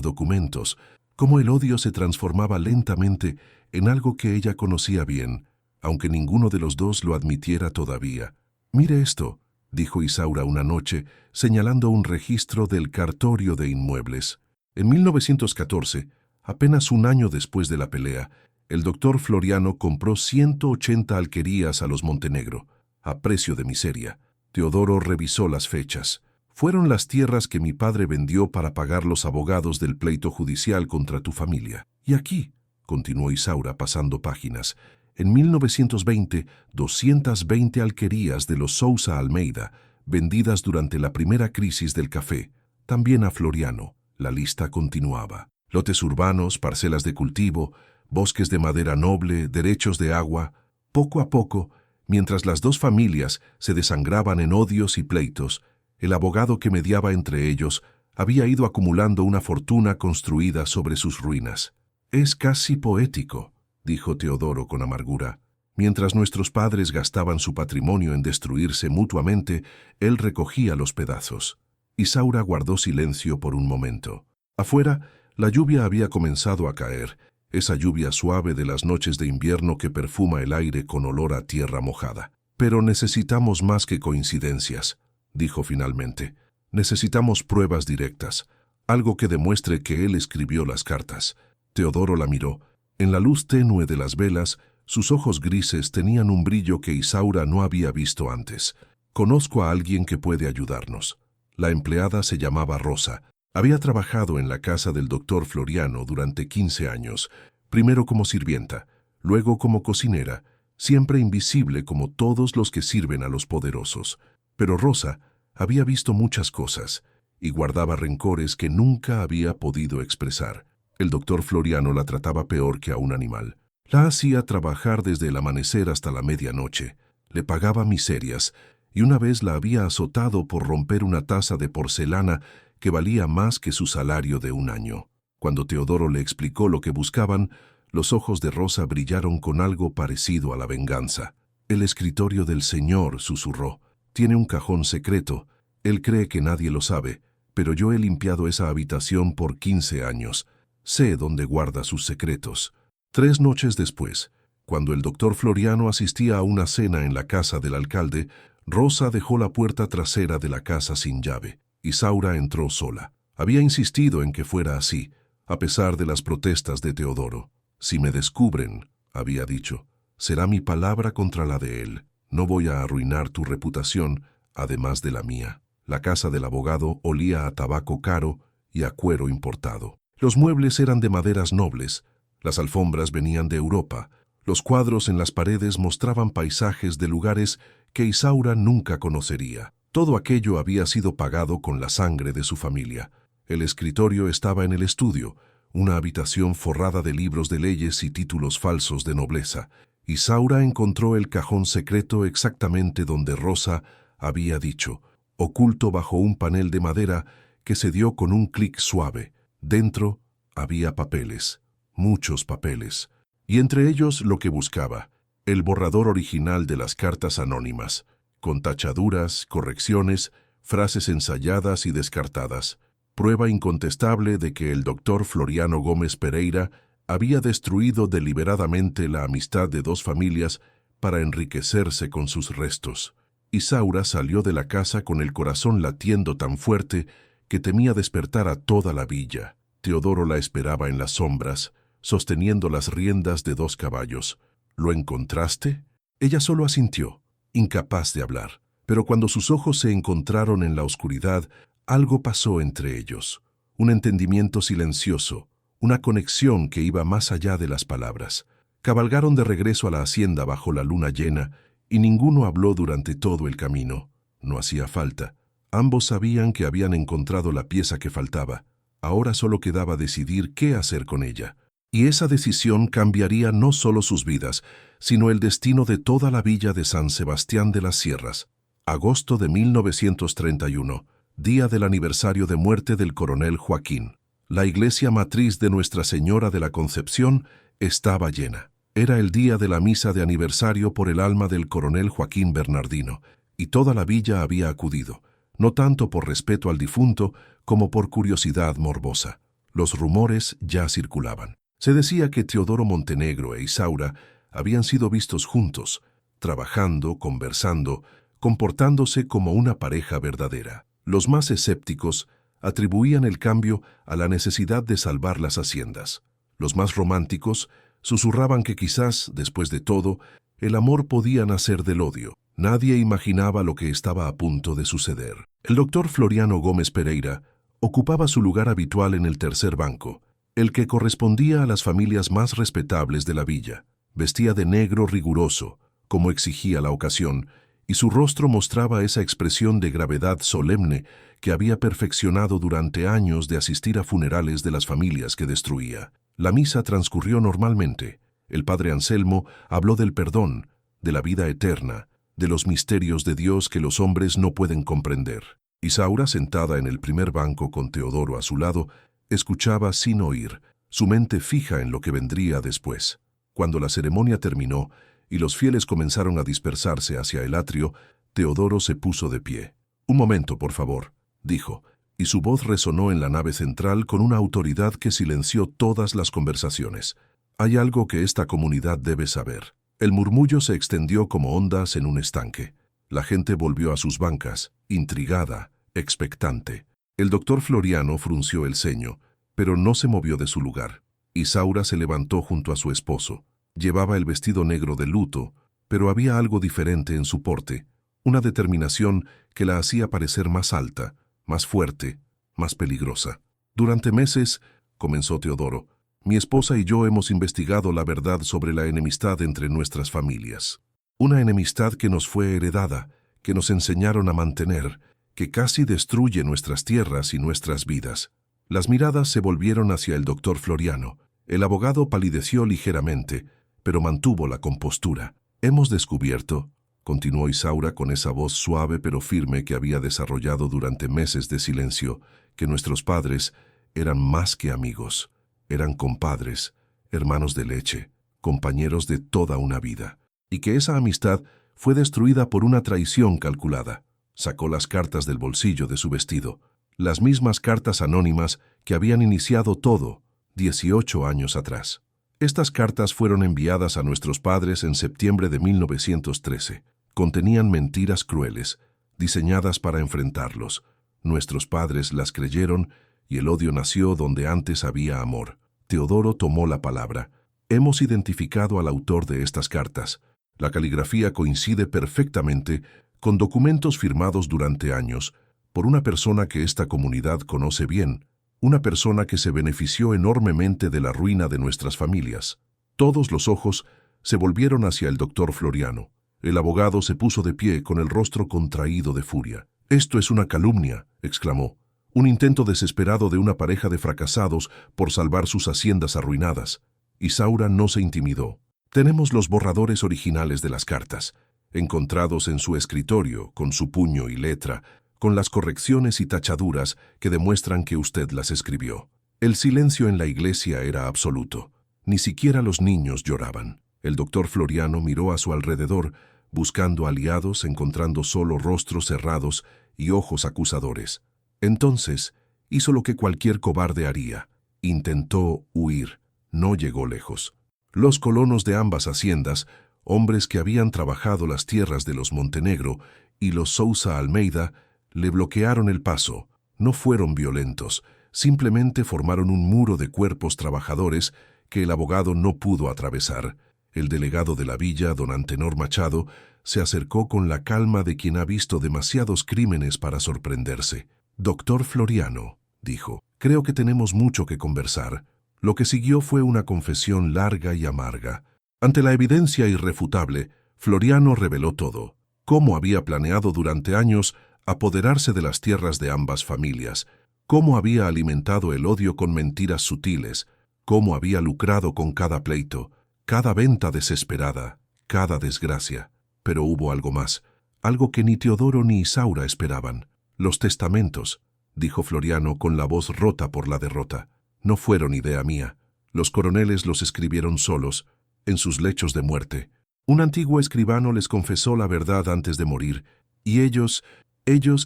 documentos, cómo el odio se transformaba lentamente en algo que ella conocía bien, aunque ninguno de los dos lo admitiera todavía. «Mire esto», dijo Isaura una noche, señalando un registro del cartorio de inmuebles. En 1914, apenas un año después de la pelea, el doctor Floriano compró 180 alquerías a los Montenegro, a precio de miseria. Teodoro revisó las fechas. Fueron las tierras que mi padre vendió para pagar los abogados del pleito judicial contra tu familia. Y aquí, continuó Isaura pasando páginas, en 1920, 220 alquerías de los Sousa Almeida, vendidas durante la primera crisis del café, también a Floriano. La lista continuaba. Lotes urbanos, parcelas de cultivo, bosques de madera noble, derechos de agua. Poco a poco, mientras las dos familias se desangraban en odios y pleitos, el abogado que mediaba entre ellos había ido acumulando una fortuna construida sobre sus ruinas. «Es casi poético», dijo Teodoro con amargura. «Mientras nuestros padres gastaban su patrimonio en destruirse mutuamente, él recogía los pedazos». Isaura guardó silencio por un momento. Afuera, la lluvia había comenzado a caer, esa lluvia suave de las noches de invierno que perfuma el aire con olor a tierra mojada. «Pero necesitamos más que coincidencias», dijo finalmente. «Necesitamos pruebas directas, algo que demuestre que él escribió las cartas». Teodoro la miró. En la luz tenue de las velas, sus ojos grises tenían un brillo que Isaura no había visto antes. «Conozco a alguien que puede ayudarnos». La empleada se llamaba Rosa. Había trabajado en la casa del doctor Floriano durante 15 años, primero como sirvienta, luego como cocinera, siempre invisible como todos los que sirven a los poderosos. Pero Rosa había visto muchas cosas y guardaba rencores que nunca había podido expresar. El doctor Floriano la trataba peor que a un animal. La hacía trabajar desde el amanecer hasta la medianoche, le pagaba miserias y una vez la había azotado por romper una taza de porcelana que valía más que su salario de un año. Cuando Teodoro le explicó lo que buscaban, los ojos de Rosa brillaron con algo parecido a la venganza. «El escritorio del señor», susurró. «Tiene un cajón secreto. Él cree que nadie lo sabe, pero yo he limpiado esa habitación por 15 años. Sé dónde guarda sus secretos». 3 noches después, cuando el doctor Floriano asistía a una cena en la casa del alcalde, Rosa dejó la puerta trasera de la casa sin llave. Isaura entró sola. Había insistido en que fuera así, a pesar de las protestas de Teodoro. «Si me descubren», había dicho, «será mi palabra contra la de él. No voy a arruinar tu reputación, además de la mía». La casa del abogado olía a tabaco caro y a cuero importado. Los muebles eran de maderas nobles, las alfombras venían de Europa, los cuadros en las paredes mostraban paisajes de lugares que Isaura nunca conocería. Todo aquello había sido pagado con la sangre de su familia. El escritorio estaba en el estudio, una habitación forrada de libros de leyes y títulos falsos de nobleza. Isaura encontró el cajón secreto exactamente donde Rosa había dicho, oculto bajo un panel de madera que se dio con un clic suave. Dentro había papeles, muchos papeles, y entre ellos lo que buscaba, el borrador original de las cartas anónimas, con tachaduras, correcciones, frases ensayadas y descartadas, prueba incontestable de que el doctor Floriano Gómez Pereira había destruido deliberadamente la amistad de dos familias para enriquecerse con sus restos. Isaura salió de la casa con el corazón latiendo tan fuerte que temía despertar a toda la villa. Teodoro la esperaba en las sombras, sosteniendo las riendas de 2 caballos. «¿Lo encontraste?» Ella solo asintió, incapaz de hablar. Pero cuando sus ojos se encontraron en la oscuridad, algo pasó entre ellos. Un entendimiento silencioso, una conexión que iba más allá de las palabras. Cabalgaron de regreso a la hacienda bajo la luna llena, y ninguno habló durante todo el camino. No hacía falta. Ambos sabían que habían encontrado la pieza que faltaba. Ahora solo quedaba decidir qué hacer con ella. Y esa decisión cambiaría no solo sus vidas, sino el destino de toda la villa de San Sebastián de las Sierras. Agosto de 1931, día del aniversario de muerte del coronel Joaquín. La iglesia matriz de Nuestra Señora de la Concepción estaba llena. Era el día de la misa de aniversario por el alma del coronel Joaquín Bernardino, y toda la villa había acudido, no tanto por respeto al difunto como por curiosidad morbosa. Los rumores ya circulaban. Se decía que Teodoro Montenegro e Isaura habían sido vistos juntos, trabajando, conversando, comportándose como una pareja verdadera. Los más escépticos atribuían el cambio a la necesidad de salvar las haciendas. Los más románticos susurraban que quizás, después de todo, el amor podía nacer del odio. Nadie imaginaba lo que estaba a punto de suceder. El doctor Floriano Gómez Pereira ocupaba su lugar habitual en el tercer banco, el que correspondía a las familias más respetables de la villa. Vestía de negro riguroso, como exigía la ocasión, y su rostro mostraba esa expresión de gravedad solemne que había perfeccionado durante años de asistir a funerales de las familias que destruía. La misa transcurrió normalmente. El padre Anselmo habló del perdón, de la vida eterna, de los misterios de Dios que los hombres no pueden comprender. Isaura, sentada en el primer banco con Teodoro a su lado, escuchaba sin oír, su mente fija en lo que vendría después. Cuando la ceremonia terminó y los fieles comenzaron a dispersarse hacia el atrio, Teodoro se puso de pie. «Un momento, por favor», dijo, y su voz resonó en la nave central con una autoridad que silenció todas las conversaciones. «Hay algo que esta comunidad debe saber». El murmullo se extendió como ondas en un estanque. La gente volvió a sus bancas, intrigada, expectante. El doctor Floriano frunció el ceño, pero no se movió de su lugar. Isaura se levantó junto a su esposo. Llevaba el vestido negro de luto, pero había algo diferente en su porte, una determinación que la hacía parecer más alta, más fuerte, más peligrosa. «Durante meses», comenzó Teodoro, «mi esposa y yo hemos investigado la verdad sobre la enemistad entre nuestras familias. Una enemistad que nos fue heredada, que nos enseñaron a mantener, que casi destruye nuestras tierras y nuestras vidas». Las miradas se volvieron hacia el doctor Floriano. El abogado palideció ligeramente, pero mantuvo la compostura. «Hemos descubierto», continuó Isaura con esa voz suave pero firme que había desarrollado durante meses de silencio, «que nuestros padres eran más que amigos. Eran compadres, hermanos de leche, compañeros de toda una vida, y que esa amistad fue destruida por una traición calculada». Sacó las cartas del bolsillo de su vestido, las mismas cartas anónimas que habían iniciado todo 18 años atrás. Estas cartas fueron enviadas a nuestros padres en septiembre de 1913. Contenían mentiras crueles, diseñadas para enfrentarlos. Nuestros padres las creyeron y el odio nació donde antes había amor. Teodoro tomó la palabra. «Hemos identificado al autor de estas cartas. La caligrafía coincide perfectamente con documentos firmados durante años por una persona que esta comunidad conoce bien, una persona que se benefició enormemente de la ruina de nuestras familias». Todos los ojos se volvieron hacia el doctor Floriano. El abogado se puso de pie con el rostro contraído de furia. «Esto es una calumnia», exclamó. «Un intento desesperado de una pareja de fracasados por salvar sus haciendas arruinadas». Isaura no se intimidó. «Tenemos los borradores originales de las cartas, encontrados en su escritorio, con su puño y letra, con las correcciones y tachaduras que demuestran que usted las escribió». El silencio en la iglesia era absoluto. Ni siquiera los niños lloraban. El doctor Floriano miró a su alrededor, buscando aliados, encontrando solo rostros cerrados y ojos acusadores. Entonces, hizo lo que cualquier cobarde haría. Intentó huir. No llegó lejos. Los colonos de ambas haciendas, hombres que habían trabajado las tierras de los Montenegro y los Sousa Almeida, le bloquearon el paso. No fueron violentos, simplemente formaron un muro de cuerpos trabajadores que el abogado no pudo atravesar. El delegado de la villa, don Antenor Machado, se acercó con la calma de quien ha visto demasiados crímenes para sorprenderse. «Doctor Floriano», dijo, «creo que tenemos mucho que conversar». Lo que siguió fue una confesión larga y amarga. Ante la evidencia irrefutable, Floriano reveló todo. Cómo había planeado durante años apoderarse de las tierras de ambas familias, cómo había alimentado el odio con mentiras sutiles, cómo había lucrado con cada pleito, cada venta desesperada, cada desgracia. Pero hubo algo más, algo que ni Teodoro ni Isaura esperaban. «Los testamentos», dijo Floriano con la voz rota por la derrota, «no fueron idea mía. Los coroneles los escribieron solos, en sus lechos de muerte. Un antiguo escribano les confesó la verdad antes de morir, y ellos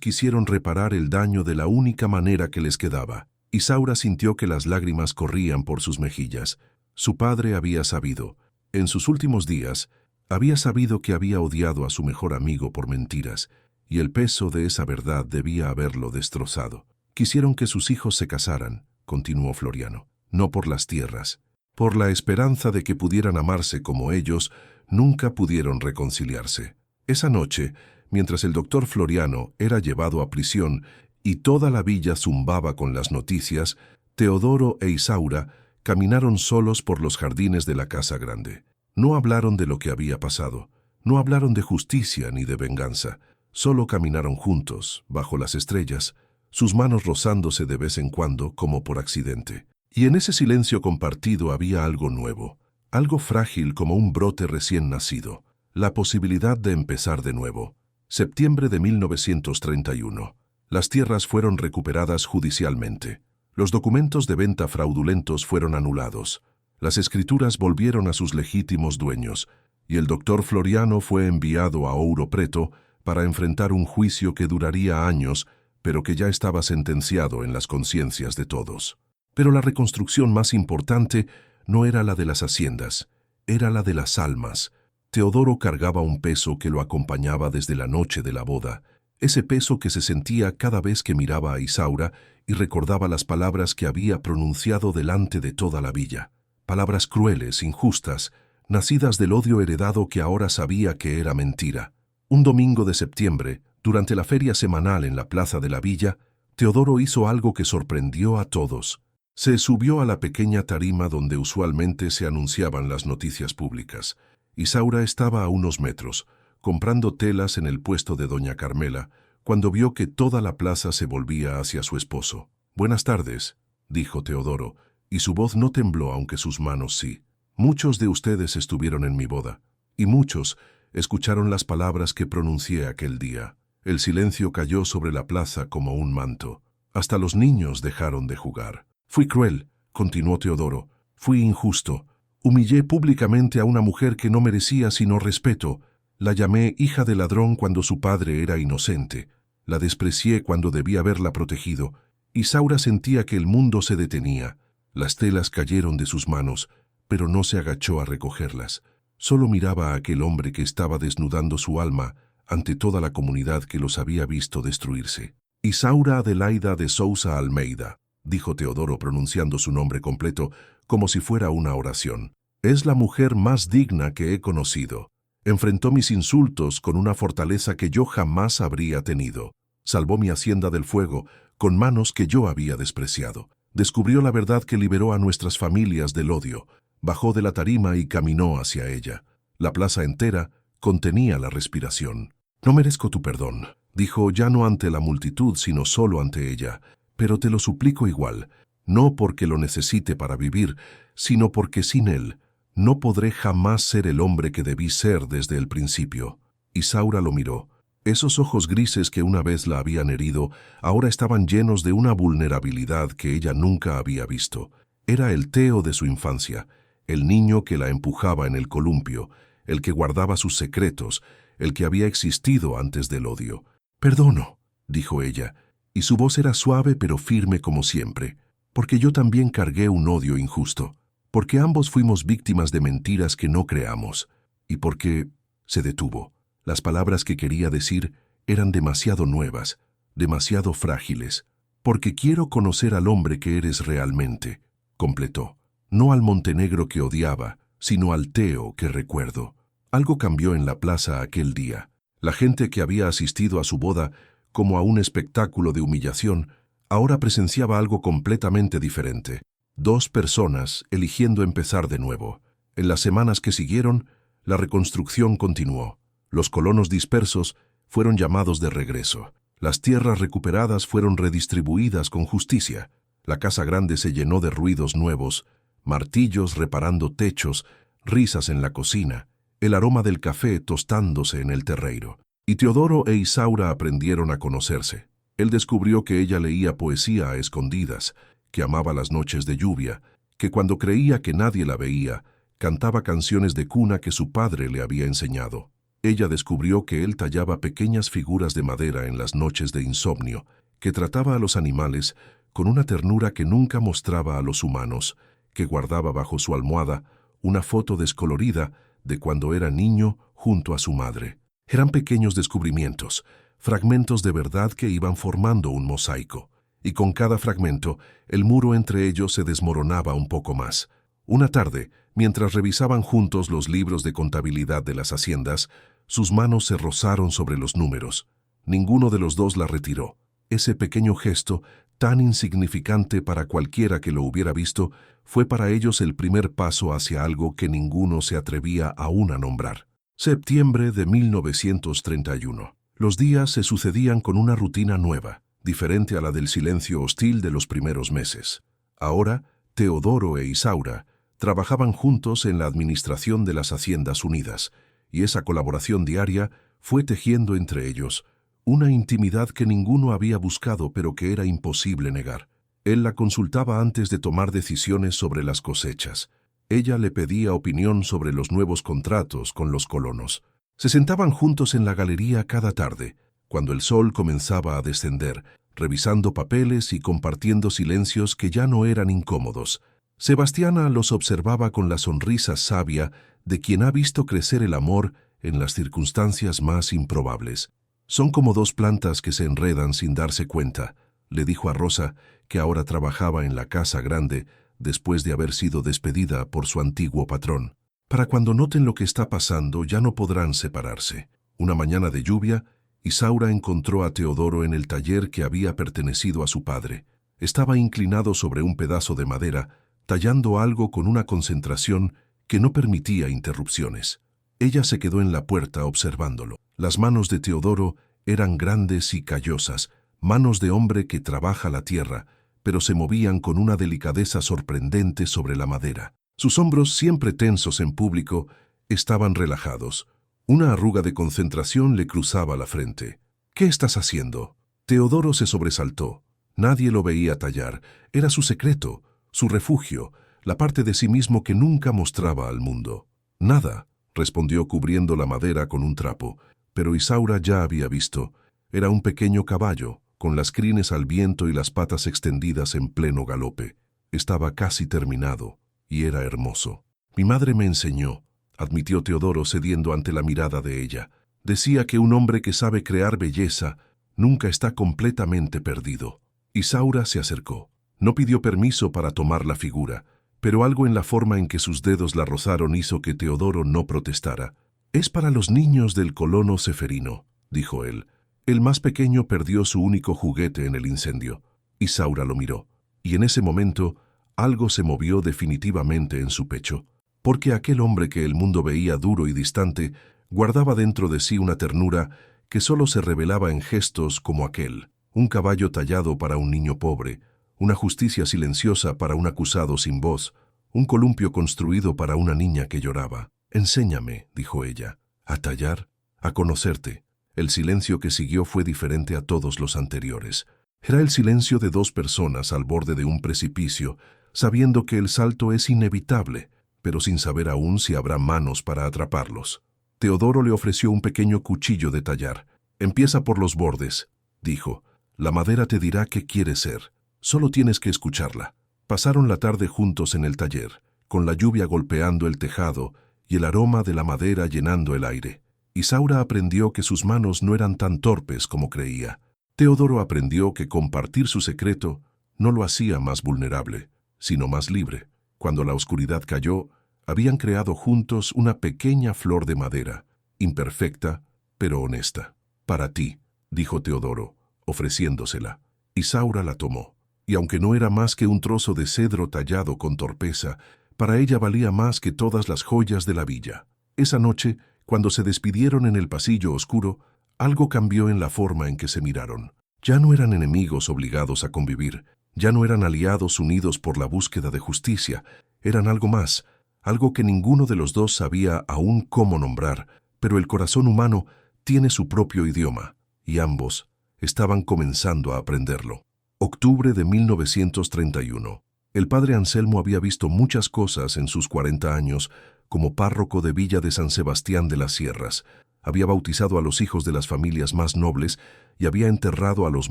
quisieron reparar el daño de la única manera que les quedaba. Isaura sintió que las lágrimas corrían por sus mejillas. Su padre había sabido. En sus últimos días, había sabido que había odiado a su mejor amigo por mentiras, y el peso de esa verdad debía haberlo destrozado. Quisieron que sus hijos se casaran, continuó Floriano, no por las tierras. Por la esperanza de que pudieran amarse como ellos, nunca pudieron reconciliarse. Esa noche, mientras el doctor Floriano era llevado a prisión y toda la villa zumbaba con las noticias, Teodoro e Isaura caminaron solos por los jardines de la casa grande. No hablaron de lo que había pasado, no hablaron de justicia ni de venganza, solo caminaron juntos, bajo las estrellas, sus manos rozándose de vez en cuando como por accidente. Y en ese silencio compartido había algo nuevo, algo frágil como un brote recién nacido, la posibilidad de empezar de nuevo. Septiembre de 1931. Las tierras fueron recuperadas judicialmente. Los documentos de venta fraudulentos fueron anulados. Las escrituras volvieron a sus legítimos dueños, y el doctor Floriano fue enviado a Ouro Preto para enfrentar un juicio que duraría años, pero que ya estaba sentenciado en las conciencias de todos. Pero la reconstrucción más importante no era la de las haciendas, era la de las almas. Teodoro cargaba un peso que lo acompañaba desde la noche de la boda, ese peso que se sentía cada vez que miraba a Isaura y recordaba las palabras que había pronunciado delante de toda la villa. Palabras crueles, injustas, nacidas del odio heredado que ahora sabía que era mentira. Un domingo de septiembre, durante la feria semanal en la plaza de la villa, Teodoro hizo algo que sorprendió a todos. Se subió a la pequeña tarima donde usualmente se anunciaban las noticias públicas. Isaura estaba a unos metros, comprando telas en el puesto de doña Carmela, cuando vio que toda la plaza se volvía hacia su esposo. «Buenas tardes», dijo Teodoro, y su voz no tembló aunque sus manos sí. «Muchos de ustedes estuvieron en mi boda, y muchos escucharon las palabras que pronuncié aquel día». El silencio cayó sobre la plaza como un manto. Hasta los niños dejaron de jugar. «Fui cruel», continuó Teodoro. «Fui injusto. Humillé públicamente a una mujer que no merecía sino respeto. La llamé hija de ladrón cuando su padre era inocente. La desprecié cuando debía haberla protegido. Isaura sentía que el mundo se detenía. Las telas cayeron de sus manos, pero no se agachó a recogerlas. Solo miraba a aquel hombre que estaba desnudando su alma ante toda la comunidad que los había visto destruirse. «Isaura Adelaida de Sousa Almeida», dijo Teodoro pronunciando su nombre completo como si fuera una oración. «Es la mujer más digna que he conocido. Enfrentó mis insultos con una fortaleza que yo jamás habría tenido. Salvó mi hacienda del fuego con manos que yo había despreciado. Descubrió la verdad que liberó a nuestras familias del odio. Bajó de la tarima y caminó hacia ella. La plaza entera contenía la respiración. «No merezco tu perdón», dijo ya no ante la multitud sino solo ante ella, «pero te lo suplico igual, no porque lo necesite para vivir, sino porque sin él no podré jamás ser el hombre que debí ser desde el principio». Isaura lo miró. Esos ojos grises que una vez la habían herido ahora estaban llenos de una vulnerabilidad que ella nunca había visto. Era el Teo de su infancia, el niño que la empujaba en el columpio, el que guardaba sus secretos, el que había existido antes del odio. «Perdono», dijo ella, y su voz era suave pero firme como siempre, «porque yo también cargué un odio injusto, porque ambos fuimos víctimas de mentiras que no creamos, y porque…» Se detuvo. Las palabras que quería decir eran demasiado nuevas, demasiado frágiles. «Porque quiero conocer al hombre que eres realmente», completó. «No al Montenegro que odiaba, sino al Teo que recuerdo». Algo cambió en la plaza aquel día. La gente que había asistido a su boda como a un espectáculo de humillación, ahora presenciaba algo completamente diferente. 2 personas eligiendo empezar de nuevo. En las semanas que siguieron, la reconstrucción continuó. Los colonos dispersos fueron llamados de regreso. Las tierras recuperadas fueron redistribuidas con justicia. La casa grande se llenó de ruidos nuevos, martillos reparando techos, risas en la cocina, el aroma del café tostándose en el terreiro. Y Teodoro e Isaura aprendieron a conocerse. Él descubrió que ella leía poesía a escondidas, que amaba las noches de lluvia, que cuando creía que nadie la veía, Cantaba canciones de cuna que su padre le había enseñado. Ella descubrió que él tallaba pequeñas figuras de madera en las noches de insomnio, que trataba a los animales con una ternura que nunca mostraba a los humanos, que guardaba bajo su almohada una foto descolorida de cuando era niño junto a su madre. Eran pequeños descubrimientos, fragmentos de verdad que iban formando un mosaico, y con cada fragmento el muro entre ellos se desmoronaba un poco más. Una tarde, mientras revisaban juntos los libros de contabilidad de las haciendas, sus manos se rozaron sobre los números. Ninguno de los dos la retiró. Ese pequeño gesto, tan insignificante para cualquiera que lo hubiera visto, fue para ellos el primer paso hacia algo que ninguno se atrevía aún a nombrar. Septiembre de 1931. Los días se sucedían con una rutina nueva, diferente a la del silencio hostil de los primeros meses. Ahora, Teodoro e Isaura trabajaban juntos en la administración de las Haciendas Unidas, y esa colaboración diaria fue tejiendo entre ellos una intimidad que ninguno había buscado pero que era imposible negar. Él la consultaba antes de tomar decisiones sobre las cosechas. Ella le pedía opinión sobre los nuevos contratos con los colonos. Se sentaban juntos en la galería cada tarde, cuando el sol comenzaba a descender, revisando papeles y compartiendo silencios que ya no eran incómodos. Sebastiana los observaba con la sonrisa sabia de quien ha visto crecer el amor en las circunstancias más improbables. «Son como dos plantas que se enredan sin darse cuenta», le dijo a Rosa, que ahora trabajaba en la casa grande después de haber sido despedida por su antiguo patrón. «Para cuando noten lo que está pasando ya no podrán separarse». Una mañana de lluvia, Isaura encontró a Teodoro en el taller que había pertenecido a su padre. Estaba inclinado sobre un pedazo de madera, tallando algo con una concentración que no permitía interrupciones. Ella se quedó en la puerta observándolo. Las manos de Teodoro eran grandes y callosas, manos de hombre que trabaja la tierra, pero se movían con una delicadeza sorprendente sobre la madera. Sus hombros, siempre tensos en público, estaban relajados. Una arruga de concentración le cruzaba la frente. «¿Qué estás haciendo?» Teodoro se sobresaltó. Nadie lo veía tallar. Era su secreto, su refugio, la parte de sí mismo que nunca mostraba al mundo. «Nada», respondió cubriendo la madera con un trapo, pero Isaura ya había visto. Era un pequeño caballo, con las crines al viento y las patas extendidas en pleno galope. Estaba casi terminado, y era hermoso. «Mi madre me enseñó», admitió Teodoro cediendo ante la mirada de ella. «Decía que un hombre que sabe crear belleza nunca está completamente perdido». Isaura se acercó. No pidió permiso para tomar la figura, pero algo en la forma en que sus dedos la rozaron hizo que Teodoro no protestara. «Es para los niños del colono Ceferino», dijo él. «El más pequeño perdió su único juguete en el incendio». Isaura lo miró, y en ese momento algo se movió definitivamente en su pecho, porque aquel hombre que el mundo veía duro y distante guardaba dentro de sí una ternura que solo se revelaba en gestos como aquel: un caballo tallado para un niño pobre, una justicia silenciosa para un acusado sin voz, un columpio construido para una niña que lloraba. «Enséñame», dijo ella, «a tallar, a conocerte». El silencio que siguió fue diferente a todos los anteriores. Era el silencio de dos personas al borde de un precipicio, sabiendo que el salto es inevitable, pero sin saber aún si habrá manos para atraparlos. Teodoro le ofreció un pequeño cuchillo de tallar. «Empieza por los bordes», dijo. «La madera te dirá qué quiere ser. Solo tienes que escucharla». Pasaron la tarde juntos en el taller, con la lluvia golpeando el tejado y el aroma de la madera llenando el aire. Isaura aprendió que sus manos no eran tan torpes como creía. Teodoro aprendió que compartir su secreto no lo hacía más vulnerable, sino más libre. Cuando la oscuridad cayó, habían creado juntos una pequeña flor de madera, imperfecta, pero honesta. «Para ti», dijo Teodoro, ofreciéndosela. Isaura la tomó, y aunque no era más que un trozo de cedro tallado con torpeza, para ella valía más que todas las joyas de la villa. Esa noche, cuando se despidieron en el pasillo oscuro, algo cambió en la forma en que se miraron. Ya no eran enemigos obligados a convivir, ya no eran aliados unidos por la búsqueda de justicia, eran algo más, algo que ninguno de los dos sabía aún cómo nombrar, pero el corazón humano tiene su propio idioma, y ambos estaban comenzando a aprenderlo. Octubre de 1931. El padre Anselmo había visto muchas cosas en sus 40 años como párroco de Villa de San Sebastián de las Sierras. Había bautizado a los hijos de las familias más nobles y había enterrado a los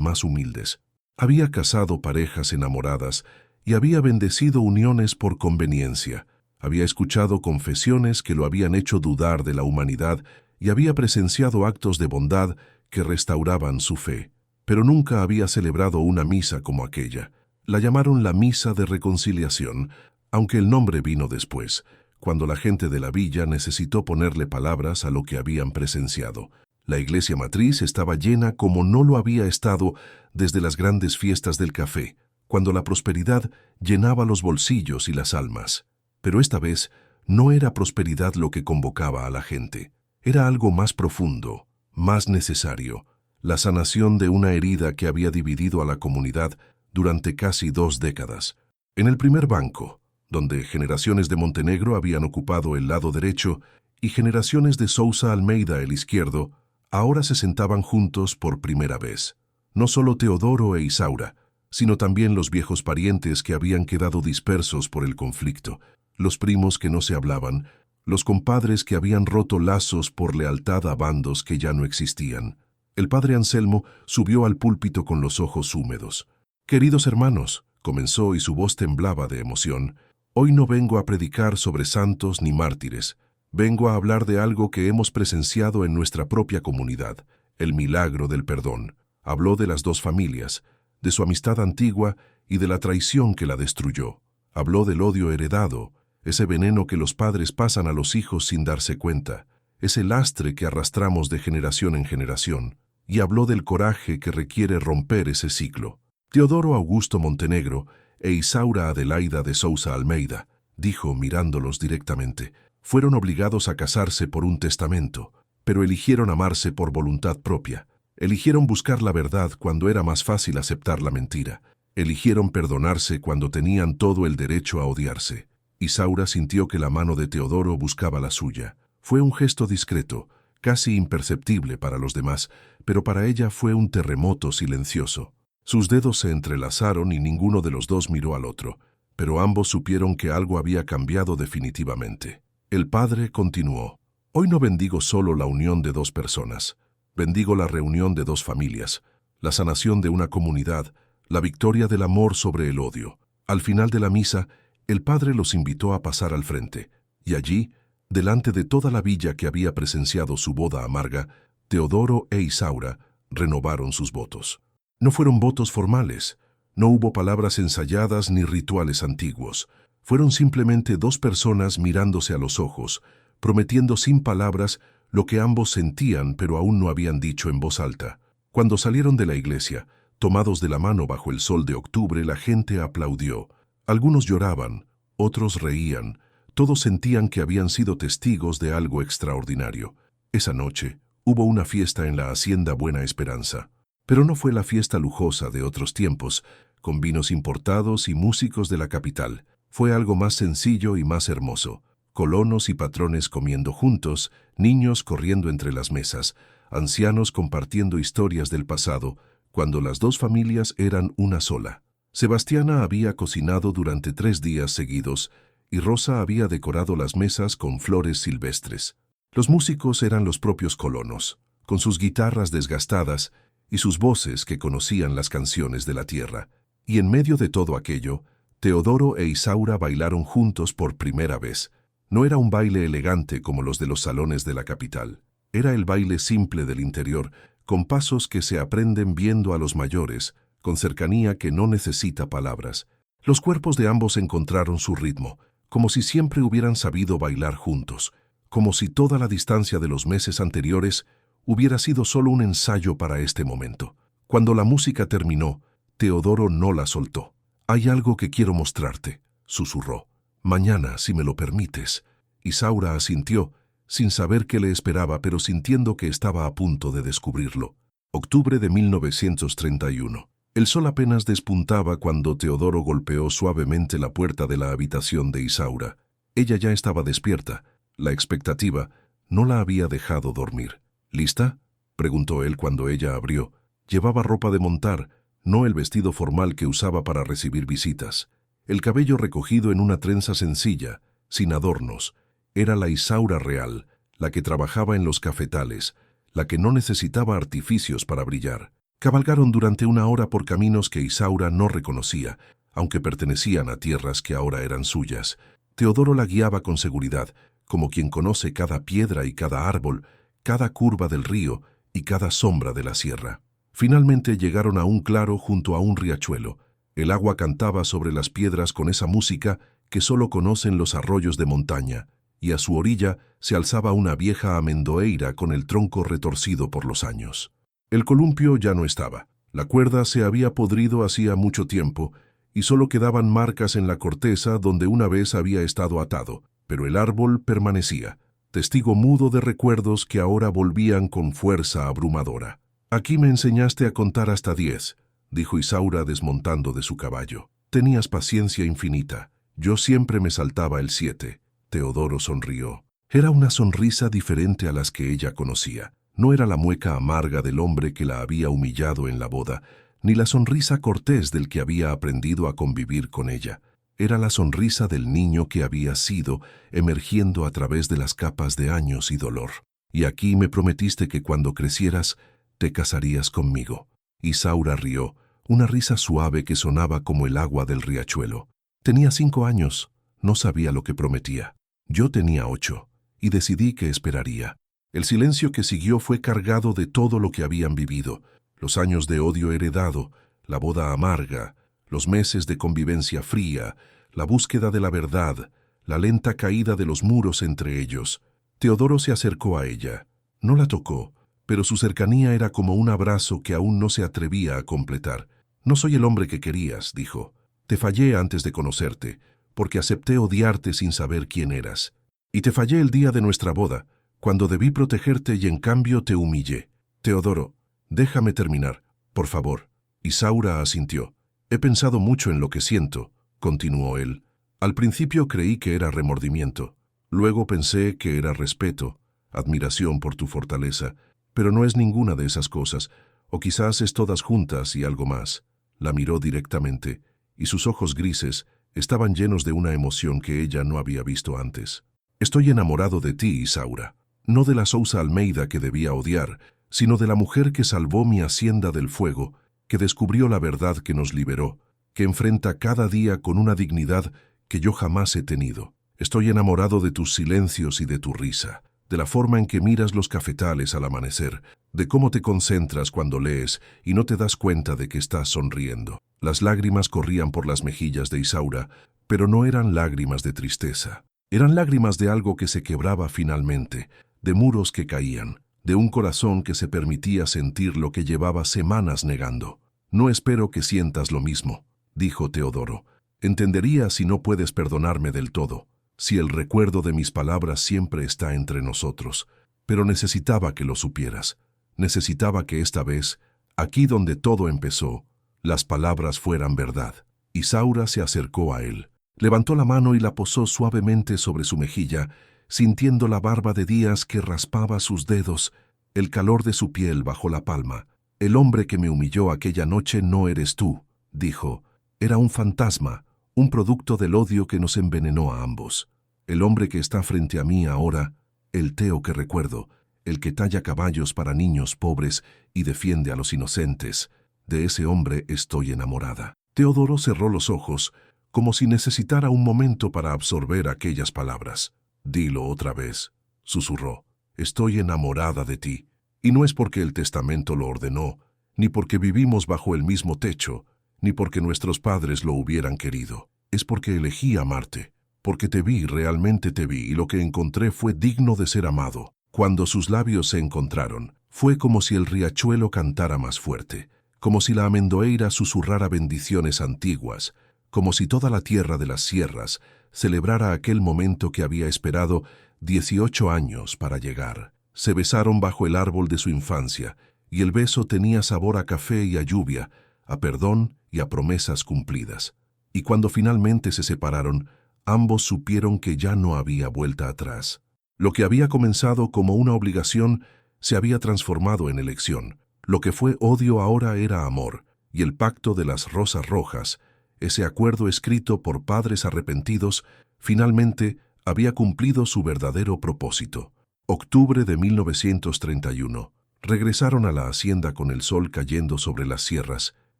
más humildes. Había casado parejas enamoradas y había bendecido uniones por conveniencia. Había escuchado confesiones que lo habían hecho dudar de la humanidad y había presenciado actos de bondad que restauraban su fe. Pero nunca había celebrado una misa como aquella. La llamaron la Misa de Reconciliación, aunque el nombre vino después, cuando la gente de la villa necesitó ponerle palabras a lo que habían presenciado. La iglesia matriz estaba llena como no lo había estado desde las grandes fiestas del café, cuando la prosperidad llenaba los bolsillos y las almas. Pero esta vez no era prosperidad lo que convocaba a la gente. Era algo más profundo, más necesario, la sanación de una herida que había dividido a la comunidad durante casi 2 décadas. En el primer banco, donde generaciones de Montenegro habían ocupado el lado derecho y generaciones de Sousa Almeida el izquierdo, ahora se sentaban juntos por primera vez. No solo Teodoro e Isaura, sino también los viejos parientes que habían quedado dispersos por el conflicto, los primos que no se hablaban, los compadres que habían roto lazos por lealtad a bandos que ya no existían. El padre Anselmo subió al púlpito con los ojos húmedos. «Queridos hermanos», comenzó y su voz temblaba de emoción, «hoy no vengo a predicar sobre santos ni mártires. Vengo a hablar de algo que hemos presenciado en nuestra propia comunidad, el milagro del perdón». Habló de las 2 familias, de su amistad antigua y de la traición que la destruyó. Habló del odio heredado, ese veneno que los padres pasan a los hijos sin darse cuenta, ese lastre que arrastramos de generación en generación, y habló del coraje que requiere romper ese ciclo. Teodoro Augusto Montenegro e Isaura Adelaida de Sousa Almeida, dijo mirándolos directamente, fueron obligados a casarse por un testamento, pero eligieron amarse por voluntad propia. Eligieron buscar la verdad cuando era más fácil aceptar la mentira. Eligieron perdonarse cuando tenían todo el derecho a odiarse. Isaura sintió que la mano de Teodoro buscaba la suya. Fue un gesto discreto, casi imperceptible para los demás, pero para ella fue un terremoto silencioso. Sus dedos se entrelazaron y ninguno de los dos miró al otro, pero ambos supieron que algo había cambiado definitivamente. El padre continuó: «Hoy no bendigo solo la unión de 2 personas. Bendigo la reunión de 2 familias, la sanación de una comunidad, la victoria del amor sobre el odio». Al final de la misa, el padre los invitó a pasar al frente, y allí, delante de toda la villa que había presenciado su boda amarga, Teodoro e Isaura renovaron sus votos. No fueron votos formales, no hubo palabras ensayadas ni rituales antiguos. Fueron simplemente 2 personas mirándose a los ojos, prometiendo sin palabras lo que ambos sentían pero aún no habían dicho en voz alta. Cuando salieron de la iglesia, tomados de la mano bajo el sol de octubre, la gente aplaudió. Algunos lloraban, otros reían, todos sentían que habían sido testigos de algo extraordinario. Esa noche hubo una fiesta en la hacienda Buena Esperanza. Pero no fue la fiesta lujosa de otros tiempos, con vinos importados y músicos de la capital. Fue algo más sencillo y más hermoso. Colonos y patrones comiendo juntos, niños corriendo entre las mesas, ancianos compartiendo historias del pasado, cuando las 2 familias eran una sola. Sebastiana había cocinado durante 3 días seguidos y Rosa había decorado las mesas con flores silvestres. Los músicos eran los propios colonos, con sus guitarras desgastadas y sus voces que conocían las canciones de la tierra. Y en medio de todo aquello, Teodoro e Isaura bailaron juntos por primera vez. No era un baile elegante como los de los salones de la capital. Era el baile simple del interior, con pasos que se aprenden viendo a los mayores, con cercanía que no necesita palabras. Los cuerpos de ambos encontraron su ritmo, como si siempre hubieran sabido bailar juntos, como si toda la distancia de los meses anteriores hubiera sido solo un ensayo para este momento. Cuando la música terminó, Teodoro no la soltó. «Hay algo que quiero mostrarte», susurró. «Mañana, si me lo permites». Isaura asintió, sin saber qué le esperaba, pero sintiendo que estaba a punto de descubrirlo. Octubre de 1931. El sol apenas despuntaba cuando Teodoro golpeó suavemente la puerta de la habitación de Isaura. Ella ya estaba despierta. La expectativa no la había dejado dormir. «¿Lista?», preguntó él cuando ella abrió. Llevaba ropa de montar, no el vestido formal que usaba para recibir visitas. El cabello recogido en una trenza sencilla, sin adornos. Era la Isaura real, la que trabajaba en los cafetales, la que no necesitaba artificios para brillar. Cabalgaron durante una hora por caminos que Isaura no reconocía, aunque pertenecían a tierras que ahora eran suyas. Teodoro la guiaba con seguridad, como quien conoce cada piedra y cada árbol, cada curva del río y cada sombra de la sierra. Finalmente llegaron a un claro junto a un riachuelo. El agua cantaba sobre las piedras con esa música que solo conocen los arroyos de montaña, y a su orilla se alzaba una vieja amendoeira con el tronco retorcido por los años. El columpio ya no estaba. La cuerda se había podrido hacía mucho tiempo, y solo quedaban marcas en la corteza donde una vez había estado atado, pero el árbol permanecía, testigo mudo de recuerdos que ahora volvían con fuerza abrumadora. «Aquí me enseñaste a contar hasta 10», dijo Isaura desmontando de su caballo. «Tenías paciencia infinita. Yo siempre me saltaba el 7». Teodoro sonrió. Era una sonrisa diferente a las que ella conocía. No era la mueca amarga del hombre que la había humillado en la boda, ni la sonrisa cortés del que había aprendido a convivir con ella. Era la sonrisa del niño que había sido, emergiendo a través de las capas de años y dolor. «Y aquí me prometiste que cuando crecieras, te casarías conmigo». Isaura rió, una risa suave que sonaba como el agua del riachuelo. «Tenía 5 años, no sabía lo que prometía. Yo tenía 8, y decidí que esperaría». El silencio que siguió fue cargado de todo lo que habían vivido, los años de odio heredado, la boda amarga, los meses de convivencia fría, la búsqueda de la verdad, la lenta caída de los muros entre ellos. Teodoro se acercó a ella. No la tocó, pero su cercanía era como un abrazo que aún no se atrevía a completar. «No soy el hombre que querías», dijo. «Te fallé antes de conocerte, porque acepté odiarte sin saber quién eras. Y te fallé el día de nuestra boda, cuando debí protegerte y en cambio te humillé. Teodoro, déjame terminar, por favor». Isaura asintió. «He pensado mucho en lo que siento», continuó él. «Al principio creí que era remordimiento. Luego pensé que era respeto, admiración por tu fortaleza. Pero no es ninguna de esas cosas, o quizás es todas juntas y algo más». La miró directamente, y sus ojos grises estaban llenos de una emoción que ella no había visto antes. «Estoy enamorado de ti, Isaura. No de la Sousa Almeida que debía odiar, sino de la mujer que salvó mi hacienda del fuego, que descubrió la verdad que nos liberó, que enfrenta cada día con una dignidad que yo jamás he tenido. Estoy enamorado de tus silencios y de tu risa, de la forma en que miras los cafetales al amanecer, de cómo te concentras cuando lees y no te das cuenta de que estás sonriendo». Las lágrimas corrían por las mejillas de Isaura, pero no eran lágrimas de tristeza. Eran lágrimas de algo que se quebraba finalmente, de muros que caían, de un corazón que se permitía sentir lo que llevaba semanas negando. «No espero que sientas lo mismo», dijo Teodoro. «Entendería si no puedes perdonarme del todo, si el recuerdo de mis palabras siempre está entre nosotros. Pero necesitaba que lo supieras. Necesitaba que esta vez, aquí donde todo empezó, las palabras fueran verdad». Isaura se acercó a él. Levantó la mano y la posó suavemente sobre su mejilla, sintiendo la barba de días que raspaba sus dedos, el calor de su piel bajo la palma. «El hombre que me humilló aquella noche no eres tú», dijo. «Era un fantasma, un producto del odio que nos envenenó a ambos. El hombre que está frente a mí ahora, el Teo que recuerdo, el que talla caballos para niños pobres y defiende a los inocentes, de ese hombre estoy enamorada». Teodoro cerró los ojos, como si necesitara un momento para absorber aquellas palabras. «Dilo otra vez», susurró. «Estoy enamorada de ti. Y no es porque el testamento lo ordenó, ni porque vivimos bajo el mismo techo, ni porque nuestros padres lo hubieran querido. Es porque elegí amarte, porque te vi, realmente te vi, y lo que encontré fue digno de ser amado». Cuando sus labios se encontraron, fue como si el riachuelo cantara más fuerte, como si la amendoeira susurrara bendiciones antiguas, como si toda la tierra de las sierras celebrara aquel momento que había esperado 18 años para llegar. Se besaron bajo el árbol de su infancia, y el beso tenía sabor a café y a lluvia, a perdón y a promesas cumplidas. Y cuando finalmente se separaron, ambos supieron que ya no había vuelta atrás. Lo que había comenzado como una obligación se había transformado en elección. Lo que fue odio ahora era amor, y el pacto de las rosas rojas, ese acuerdo escrito por padres arrepentidos, finalmente había cumplido su verdadero propósito. Octubre de 1931. Regresaron a la hacienda con el sol cayendo sobre las sierras,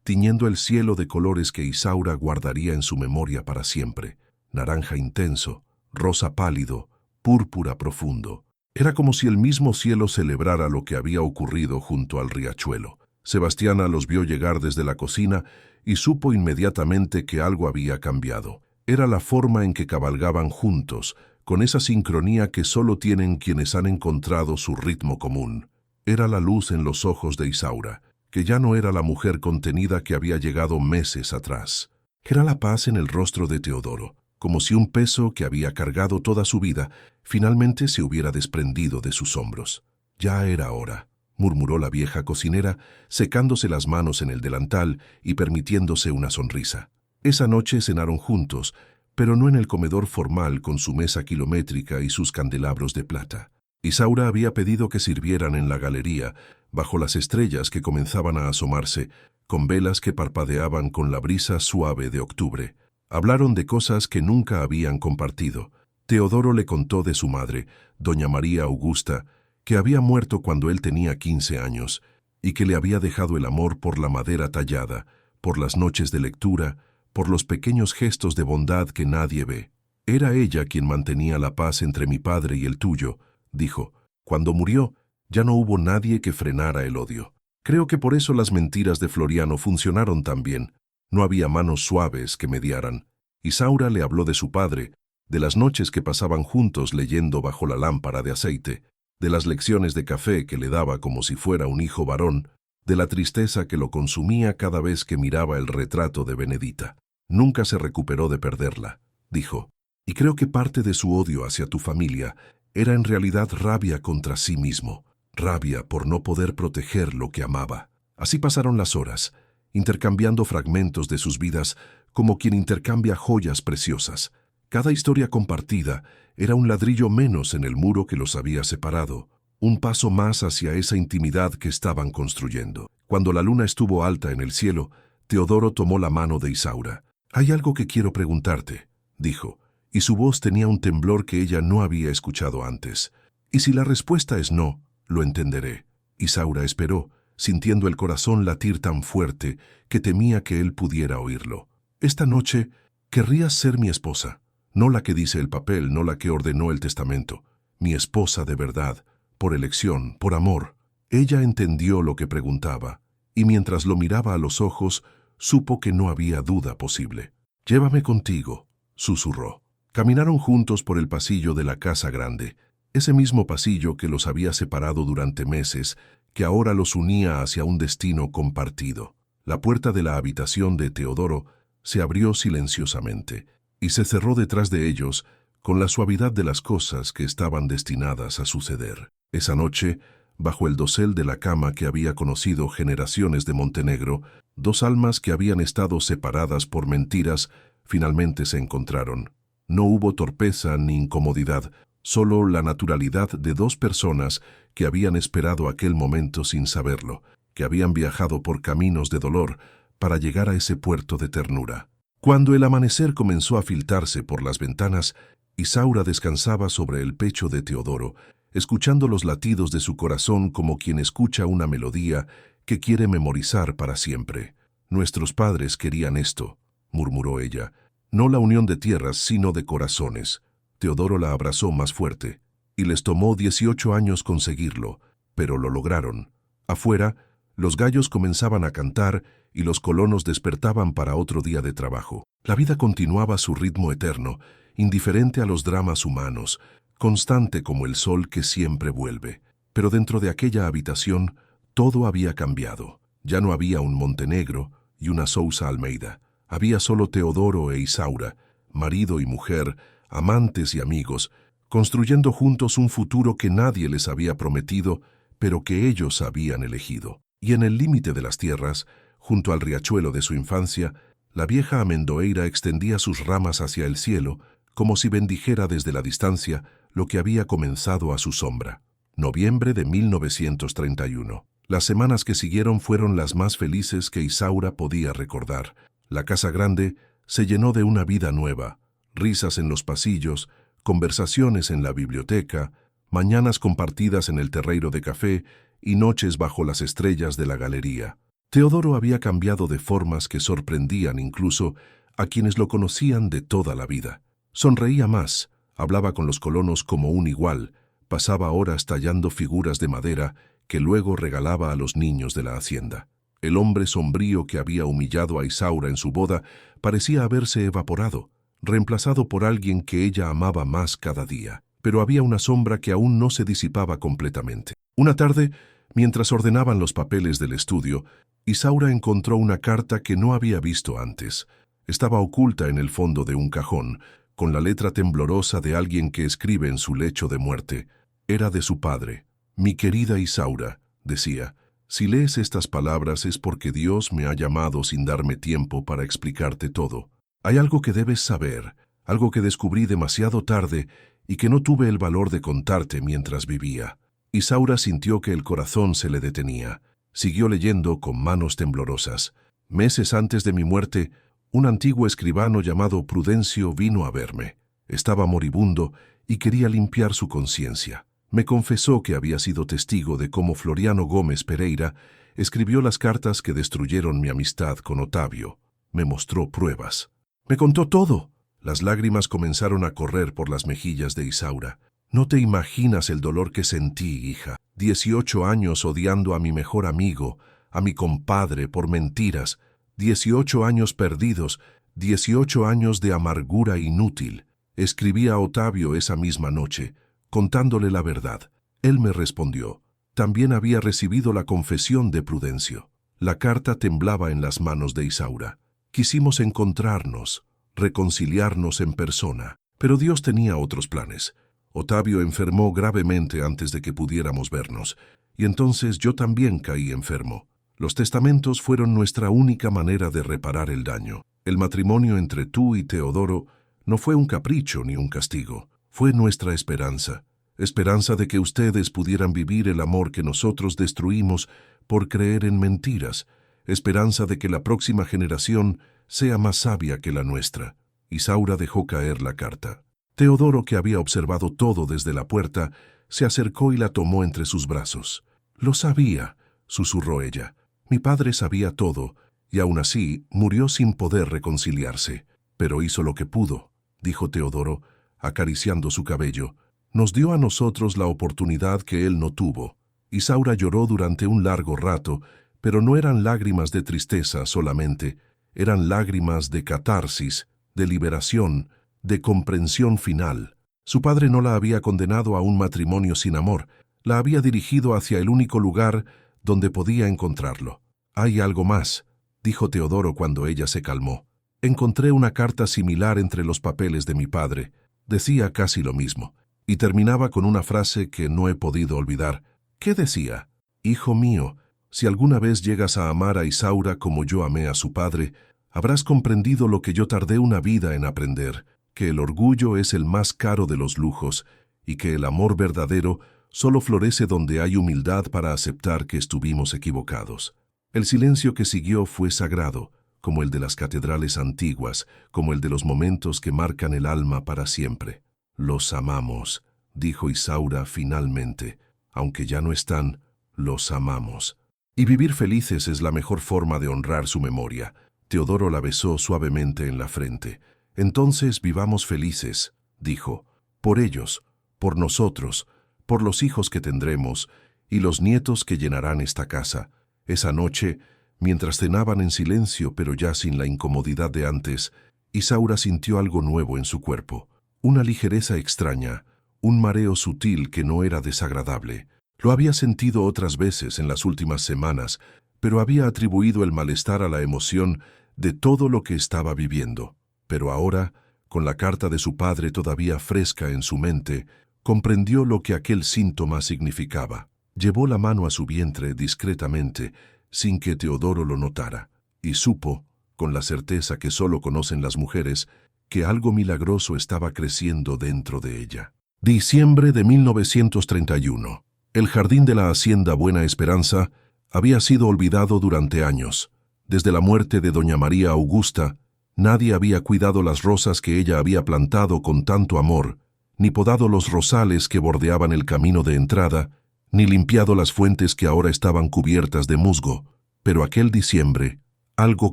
tiñendo el cielo de colores que Isaura guardaría en su memoria para siempre. Naranja intenso, rosa pálido, púrpura profundo. Era como si el mismo cielo celebrara lo que había ocurrido junto al riachuelo. Sebastiana los vio llegar desde la cocina y supo inmediatamente que algo había cambiado. Era la forma en que cabalgaban juntos, con esa sincronía que solo tienen quienes han encontrado su ritmo común. Era la luz en los ojos de Isaura, que ya no era la mujer contenida que había llegado meses atrás. Era la paz en el rostro de Teodoro, como si un peso que había cargado toda su vida finalmente se hubiera desprendido de sus hombros. Ya era hora, murmuró la vieja cocinera, secándose las manos en el delantal y permitiéndose una sonrisa. Esa noche cenaron juntos, pero no en el comedor formal con su mesa kilométrica y sus candelabros de plata. Isaura había pedido que sirvieran en la galería, bajo las estrellas que comenzaban a asomarse, con velas que parpadeaban con la brisa suave de octubre. Hablaron de cosas que nunca habían compartido. Teodoro le contó de su madre, doña María Augusta, que había muerto cuando él tenía 15 años, y que le había dejado el amor por la madera tallada, por las noches de lectura, por los pequeños gestos de bondad que nadie ve. Era ella quien mantenía la paz entre mi padre y el tuyo, dijo. Cuando murió, ya no hubo nadie que frenara el odio. Creo que por eso las mentiras de Floriano funcionaron tan bien. No había manos suaves que mediaran. Isaura le habló de su padre, de las noches que pasaban juntos leyendo bajo la lámpara de aceite, de las lecciones de café que le daba como si fuera un hijo varón, de la tristeza que lo consumía cada vez que miraba el retrato de Benedita. Nunca se recuperó de perderla, dijo, y creo que parte de su odio hacia tu familia era en realidad rabia contra sí mismo, rabia por no poder proteger lo que amaba. Así pasaron las horas, intercambiando fragmentos de sus vidas como quien intercambia joyas preciosas. Cada historia compartida era un ladrillo menos en el muro que los había separado, un paso más hacia esa intimidad que estaban construyendo. Cuando la luna estuvo alta en el cielo, Teodoro tomó la mano de Isaura. «Hay algo que quiero preguntarte», dijo, y su voz tenía un temblor que ella no había escuchado antes. «Y si la respuesta es no, lo entenderé». Isaura esperó, sintiendo el corazón latir tan fuerte que temía que él pudiera oírlo. «Esta noche, querrías ser mi esposa, no la que dice el papel, no la que ordenó el testamento, mi esposa de verdad, por elección, por amor». Ella entendió lo que preguntaba, y mientras lo miraba a los ojos, supo que no había duda posible. «Llévame contigo», susurró. Caminaron juntos por el pasillo de la casa grande, ese mismo pasillo que los había separado durante meses, que ahora los unía hacia un destino compartido. La puerta de la habitación de Teodoro se abrió silenciosamente y se cerró detrás de ellos con la suavidad de las cosas que estaban destinadas a suceder. Esa noche, bajo el dosel de la cama que había conocido generaciones de Montenegro, dos almas que habían estado separadas por mentiras finalmente se encontraron. No hubo torpeza ni incomodidad, solo la naturalidad de dos personas que habían esperado aquel momento sin saberlo, que habían viajado por caminos de dolor para llegar a ese puerto de ternura. Cuando el amanecer comenzó a filtrarse por las ventanas, Isaura descansaba sobre el pecho de Teodoro, escuchando los latidos de su corazón como quien escucha una melodía que quiere memorizar para siempre. «Nuestros padres querían esto», murmuró ella, «no la unión de tierras, sino de corazones». Teodoro la abrazó más fuerte, y les tomó 18 años conseguirlo, pero lo lograron. Afuera, los gallos comenzaban a cantar y los colonos despertaban para otro día de trabajo. La vida continuaba a su ritmo eterno, indiferente a los dramas humanos, constante como el sol que siempre vuelve. Pero dentro de aquella habitación, todo había cambiado. Ya no había un Montenegro y una Sousa Almeida. Había solo Teodoro e Isaura, marido y mujer, amantes y amigos, construyendo juntos un futuro que nadie les había prometido, pero que ellos habían elegido. Y en el límite de las tierras, junto al riachuelo de su infancia, la vieja amendoeira extendía sus ramas hacia el cielo, como si bendijera desde la distancia lo que había comenzado a su sombra. Noviembre de 1931. Las semanas que siguieron fueron las más felices que Isaura podía recordar. La casa grande se llenó de una vida nueva, risas en los pasillos, conversaciones en la biblioteca, mañanas compartidas en el terreiro de café y noches bajo las estrellas de la galería. Teodoro había cambiado de formas que sorprendían incluso a quienes lo conocían de toda la vida. Sonreía más, hablaba con los colonos como un igual, pasaba horas tallando figuras de madera que luego regalaba a los niños de la hacienda. El hombre sombrío que había humillado a Isaura en su boda parecía haberse evaporado, reemplazado por alguien que ella amaba más cada día. Pero había una sombra que aún no se disipaba completamente. Una tarde, mientras ordenaban los papeles del estudio, Isaura encontró una carta que no había visto antes. Estaba oculta en el fondo de un cajón, con la letra temblorosa de alguien que escribe en su lecho de muerte. Era de su padre. «Mi querida Isaura», decía, «si lees estas palabras es porque Dios me ha llamado sin darme tiempo para explicarte todo. Hay algo que debes saber, algo que descubrí demasiado tarde y que no tuve el valor de contarte mientras vivía». Isaura sintió que el corazón se le detenía. Siguió leyendo con manos temblorosas. «Meses antes de mi muerte, un antiguo escribano llamado Prudencio vino a verme. Estaba moribundo y quería limpiar su conciencia. Me confesó que había sido testigo de cómo Floriano Gómez Pereira escribió las cartas que destruyeron mi amistad con Otavio. Me mostró pruebas. Me contó todo». Las lágrimas comenzaron a correr por las mejillas de Isaura. «No te imaginas el dolor que sentí, hija. 18 años odiando a mi mejor amigo, a mi compadre por mentiras. 18 años perdidos, 18 años de amargura inútil. Escribí a Otavio esa misma noche, contándole la verdad. Él me respondió. También había recibido la confesión de Prudencio». La carta temblaba en las manos de Isaura. «Quisimos encontrarnos, reconciliarnos en persona, pero Dios tenía otros planes. Otavio enfermó gravemente antes de que pudiéramos vernos, y entonces yo también caí enfermo. Los testamentos fueron nuestra única manera de reparar el daño. El matrimonio entre tú y Teodoro no fue un capricho ni un castigo, fue nuestra esperanza. Esperanza de que ustedes pudieran vivir el amor que nosotros destruimos por creer en mentiras. Esperanza de que la próxima generación sea más sabia que la nuestra». Isaura dejó caer la carta. Teodoro, que había observado todo desde la puerta, se acercó y la tomó entre sus brazos. «Lo sabía», susurró ella. «Mi padre sabía todo, y aún así murió sin poder reconciliarse. Pero hizo lo que pudo», dijo Teodoro, acariciando su cabello. «Nos dio a nosotros la oportunidad que él no tuvo». Isaura lloró durante un largo rato, pero no eran lágrimas de tristeza solamente, eran lágrimas de catarsis, de liberación, de comprensión final. Su padre no la había condenado a un matrimonio sin amor, la había dirigido hacia el único lugar donde podía encontrarlo. «Hay algo más», dijo Teodoro cuando ella se calmó. «Encontré una carta similar entre los papeles de mi padre. Decía casi lo mismo, y terminaba con una frase que no he podido olvidar. ¿Qué decía? Hijo mío, si alguna vez llegas a amar a Isaura como yo amé a su padre, habrás comprendido lo que yo tardé una vida en aprender, que el orgullo es el más caro de los lujos y que el amor verdadero solo florece donde hay humildad para aceptar que estuvimos equivocados». El silencio que siguió fue sagrado, como el de las catedrales antiguas, como el de los momentos que marcan el alma para siempre. «Los amamos», dijo Isaura finalmente. «Aunque ya no están, los amamos. Y vivir felices es la mejor forma de honrar su memoria». Teodoro la besó suavemente en la frente. «Entonces vivamos felices», dijo, «por ellos, por nosotros, por los hijos que tendremos y los nietos que llenarán esta casa». Esa noche, mientras cenaban en silencio pero ya sin la incomodidad de antes, Isaura sintió algo nuevo en su cuerpo, una ligereza extraña, un mareo sutil que no era desagradable. Lo había sentido otras veces en las últimas semanas, pero había atribuido el malestar a la emoción de todo lo que estaba viviendo. Pero ahora, con la carta de su padre todavía fresca en su mente, comprendió lo que aquel síntoma significaba. Llevó la mano a su vientre discretamente, sin que Teodoro lo notara, y supo, con la certeza que solo conocen las mujeres, que algo milagroso estaba creciendo dentro de ella. Diciembre de 1931. El jardín de la hacienda Buena Esperanza había sido olvidado durante años. Desde la muerte de doña María Augusta, nadie había cuidado las rosas que ella había plantado con tanto amor, ni podado los rosales que bordeaban el camino de entrada, ni limpiado las fuentes que ahora estaban cubiertas de musgo. Pero aquel diciembre, algo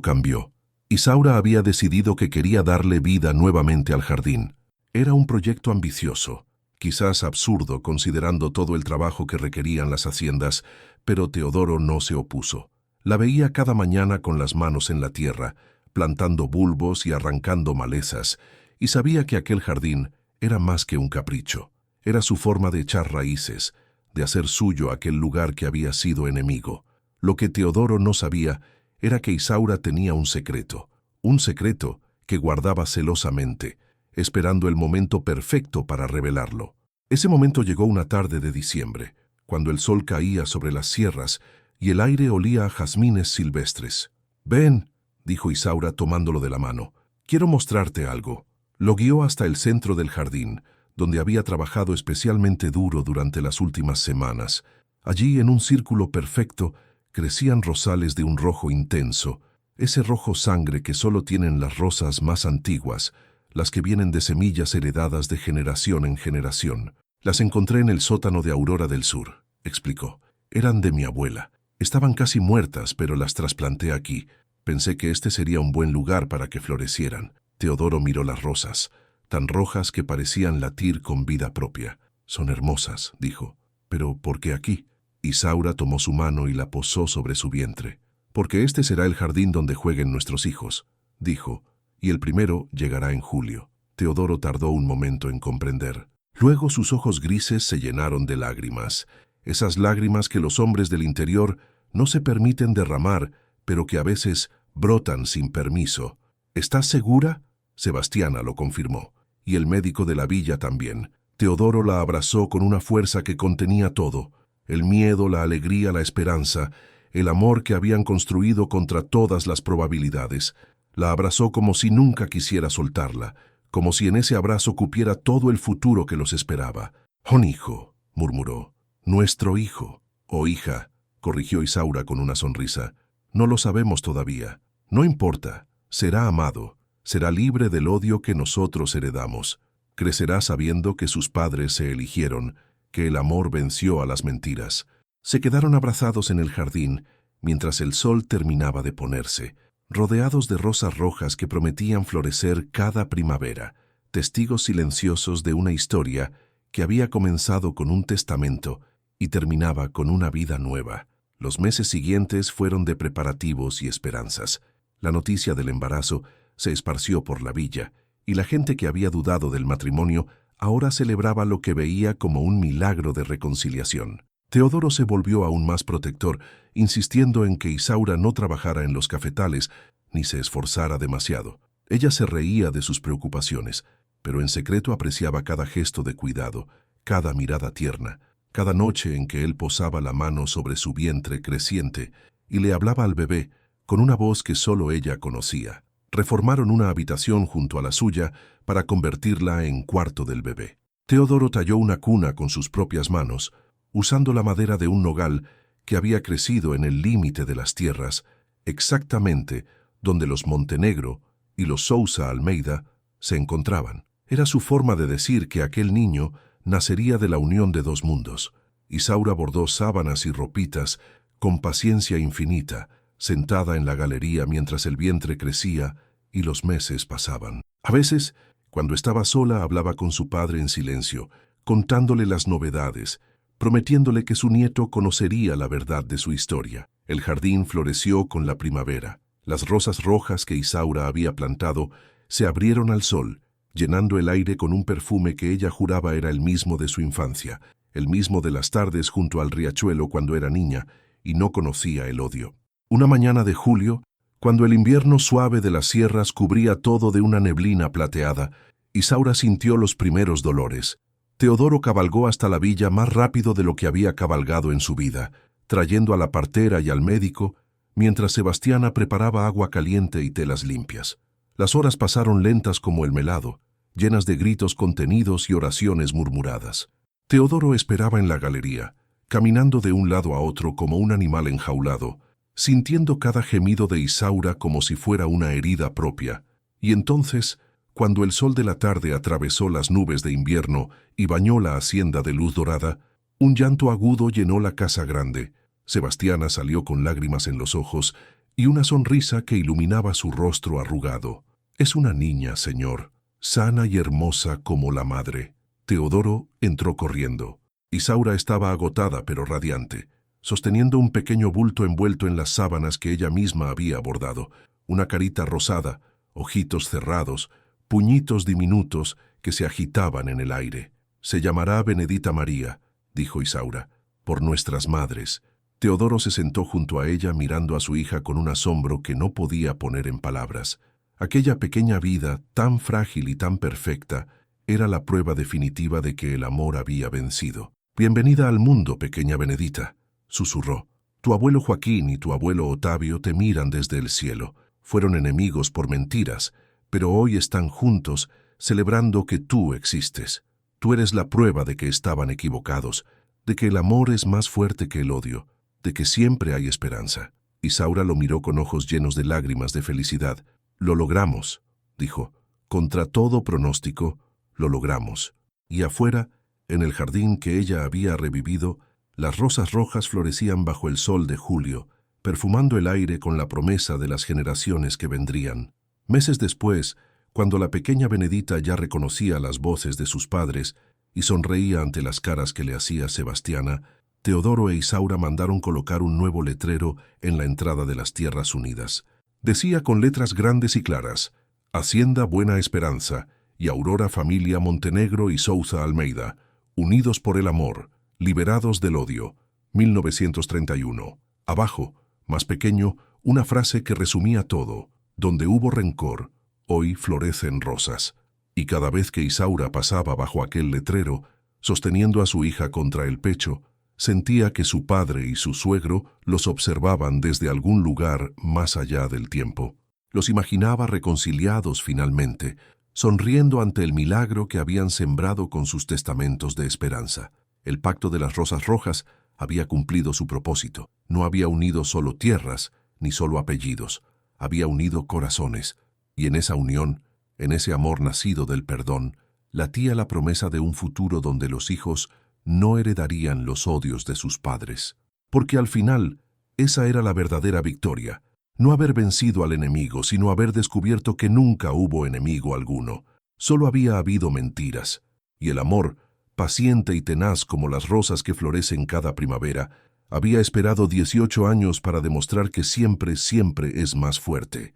cambió. Isaura había decidido que quería darle vida nuevamente al jardín. Era un proyecto ambicioso, quizás absurdo considerando todo el trabajo que requerían las haciendas, pero Teodoro no se opuso. La veía cada mañana con las manos en la tierra, plantando bulbos y arrancando malezas, y sabía que aquel jardín era más que un capricho. Era su forma de echar raíces, de hacer suyo aquel lugar que había sido enemigo. Lo que Teodoro no sabía era que Isaura tenía un secreto que guardaba celosamente, esperando el momento perfecto para revelarlo. Ese momento llegó una tarde de diciembre, cuando el sol caía sobre las sierras y el aire olía a jazmines silvestres. «Ven», dijo Isaura tomándolo de la mano, «quiero mostrarte algo». Lo guió hasta el centro del jardín, donde había trabajado especialmente duro durante las últimas semanas. Allí, en un círculo perfecto, crecían rosales de un rojo intenso, ese rojo sangre que solo tienen las rosas más antiguas, las que vienen de semillas heredadas de generación en generación. «Las encontré en el sótano de Aurora del Sur», explicó. «Eran de mi abuela. Estaban casi muertas, pero las trasplanté aquí. Pensé que este sería un buen lugar para que florecieran». Teodoro miró las rosas, tan rojas que parecían latir con vida propia. «Son hermosas», dijo. «¿Pero por qué aquí?» Isaura tomó su mano y la posó sobre su vientre. «Porque este será el jardín donde jueguen nuestros hijos», dijo, «y el primero llegará en julio». Teodoro tardó un momento en comprender. Luego sus ojos grises se llenaron de lágrimas, esas lágrimas que los hombres del interior no se permiten derramar, pero que a veces brotan sin permiso. «¿Estás segura?», Sebastiana lo confirmó, y el médico de la villa también. Teodoro la abrazó con una fuerza que contenía todo, el miedo, la alegría, la esperanza, el amor que habían construido contra todas las probabilidades. La abrazó como si nunca quisiera soltarla, como si en ese abrazo cupiera todo el futuro que los esperaba. «Un hijo», murmuró. «Nuestro hijo». «O hija», corrigió Isaura con una sonrisa. «No lo sabemos todavía. No importa. Será amado. Será libre del odio que nosotros heredamos. Crecerá sabiendo que sus padres se eligieron, que el amor venció a las mentiras». Se quedaron abrazados en el jardín, mientras el sol terminaba de ponerse, rodeados de rosas rojas que prometían florecer cada primavera, testigos silenciosos de una historia que había comenzado con un testamento y terminaba con una vida nueva. Los meses siguientes fueron de preparativos y esperanzas. La noticia del embarazo se esparció por la villa, y la gente que había dudado del matrimonio ahora celebraba lo que veía como un milagro de reconciliación. Teodoro se volvió aún más protector, insistiendo en que Isaura no trabajara en los cafetales ni se esforzara demasiado. Ella se reía de sus preocupaciones, pero en secreto apreciaba cada gesto de cuidado, cada mirada tierna, cada noche en que él posaba la mano sobre su vientre creciente y le hablaba al bebé con una voz que solo ella conocía. Reformaron una habitación junto a la suya para convertirla en cuarto del bebé. Teodoro talló una cuna con sus propias manos, usando la madera de un nogal que había crecido en el límite de las tierras, exactamente donde los Montenegro y los Sousa Almeida se encontraban. Era su forma de decir que aquel niño nacería de la unión de dos mundos. Isaura bordó sábanas y ropitas con paciencia infinita, sentada en la galería mientras el vientre crecía y los meses pasaban. A veces, cuando estaba sola, hablaba con su padre en silencio, contándole las novedades, prometiéndole que su nieto conocería la verdad de su historia. El jardín floreció con la primavera. Las rosas rojas que Isaura había plantado se abrieron al sol, llenando el aire con un perfume que ella juraba era el mismo de su infancia, el mismo de las tardes junto al riachuelo cuando era niña y no conocía el odio. Una mañana de julio, cuando el invierno suave de las sierras cubría todo de una neblina plateada, Isaura sintió los primeros dolores. Teodoro cabalgó hasta la villa más rápido de lo que había cabalgado en su vida, trayendo a la partera y al médico, mientras Sebastiana preparaba agua caliente y telas limpias. Las horas pasaron lentas como el melado, llenas de gritos contenidos y oraciones murmuradas. Teodoro esperaba en la galería, caminando de un lado a otro como un animal enjaulado, sintiendo cada gemido de Isaura como si fuera una herida propia. Y entonces, cuando el sol de la tarde atravesó las nubes de invierno y bañó la hacienda de luz dorada, un llanto agudo llenó la casa grande. Sebastiana salió con lágrimas en los ojos y una sonrisa que iluminaba su rostro arrugado. «Es una niña, señor, sana y hermosa como la madre». Teodoro entró corriendo. Isaura estaba agotada pero radiante, sosteniendo un pequeño bulto envuelto en las sábanas que ella misma había bordado, una carita rosada, ojitos cerrados, puñitos diminutos que se agitaban en el aire. «Se llamará Benedita María», dijo Isaura, «por nuestras madres». Teodoro se sentó junto a ella mirando a su hija con un asombro que no podía poner en palabras. Aquella pequeña vida, tan frágil y tan perfecta, era la prueba definitiva de que el amor había vencido. «Bienvenida al mundo, pequeña Benedita», susurró. «Tu abuelo Joaquín y tu abuelo Otavio te miran desde el cielo. Fueron enemigos por mentiras, pero hoy están juntos, celebrando que tú existes. Tú eres la prueba de que estaban equivocados, de que el amor es más fuerte que el odio, de que siempre hay esperanza». Isaura lo miró con ojos llenos de lágrimas de felicidad. «Lo logramos», dijo. «Contra todo pronóstico, lo logramos». Y afuera, en el jardín que ella había revivido, las rosas rojas florecían bajo el sol de julio, perfumando el aire con la promesa de las generaciones que vendrían. Meses después, cuando la pequeña Benedita ya reconocía las voces de sus padres y sonreía ante las caras que le hacía Sebastiana, Teodoro e Isaura mandaron colocar un nuevo letrero en la entrada de las Tierras Unidas. Decía con letras grandes y claras: «Hacienda Buena Esperanza y Aurora Familia Montenegro y Souza Almeida, unidos por el amor, liberados del odio, 1931. Abajo, más pequeño, una frase que resumía todo: «Donde hubo rencor, hoy florecen rosas». Y cada vez que Isaura pasaba bajo aquel letrero, sosteniendo a su hija contra el pecho, sentía que su padre y su suegro los observaban desde algún lugar más allá del tiempo. Los imaginaba reconciliados finalmente, sonriendo ante el milagro que habían sembrado con sus testamentos de esperanza. El pacto de las rosas rojas había cumplido su propósito. No había unido solo tierras, ni solo apellidos. Había unido corazones. Y en esa unión, en ese amor nacido del perdón, latía la promesa de un futuro donde los hijos no heredarían los odios de sus padres. Porque al final, esa era la verdadera victoria. No haber vencido al enemigo, sino haber descubierto que nunca hubo enemigo alguno. Solo había habido mentiras. Y el amor, paciente y tenaz como las rosas que florecen cada primavera, había esperado 18 años para demostrar que siempre, siempre es más fuerte.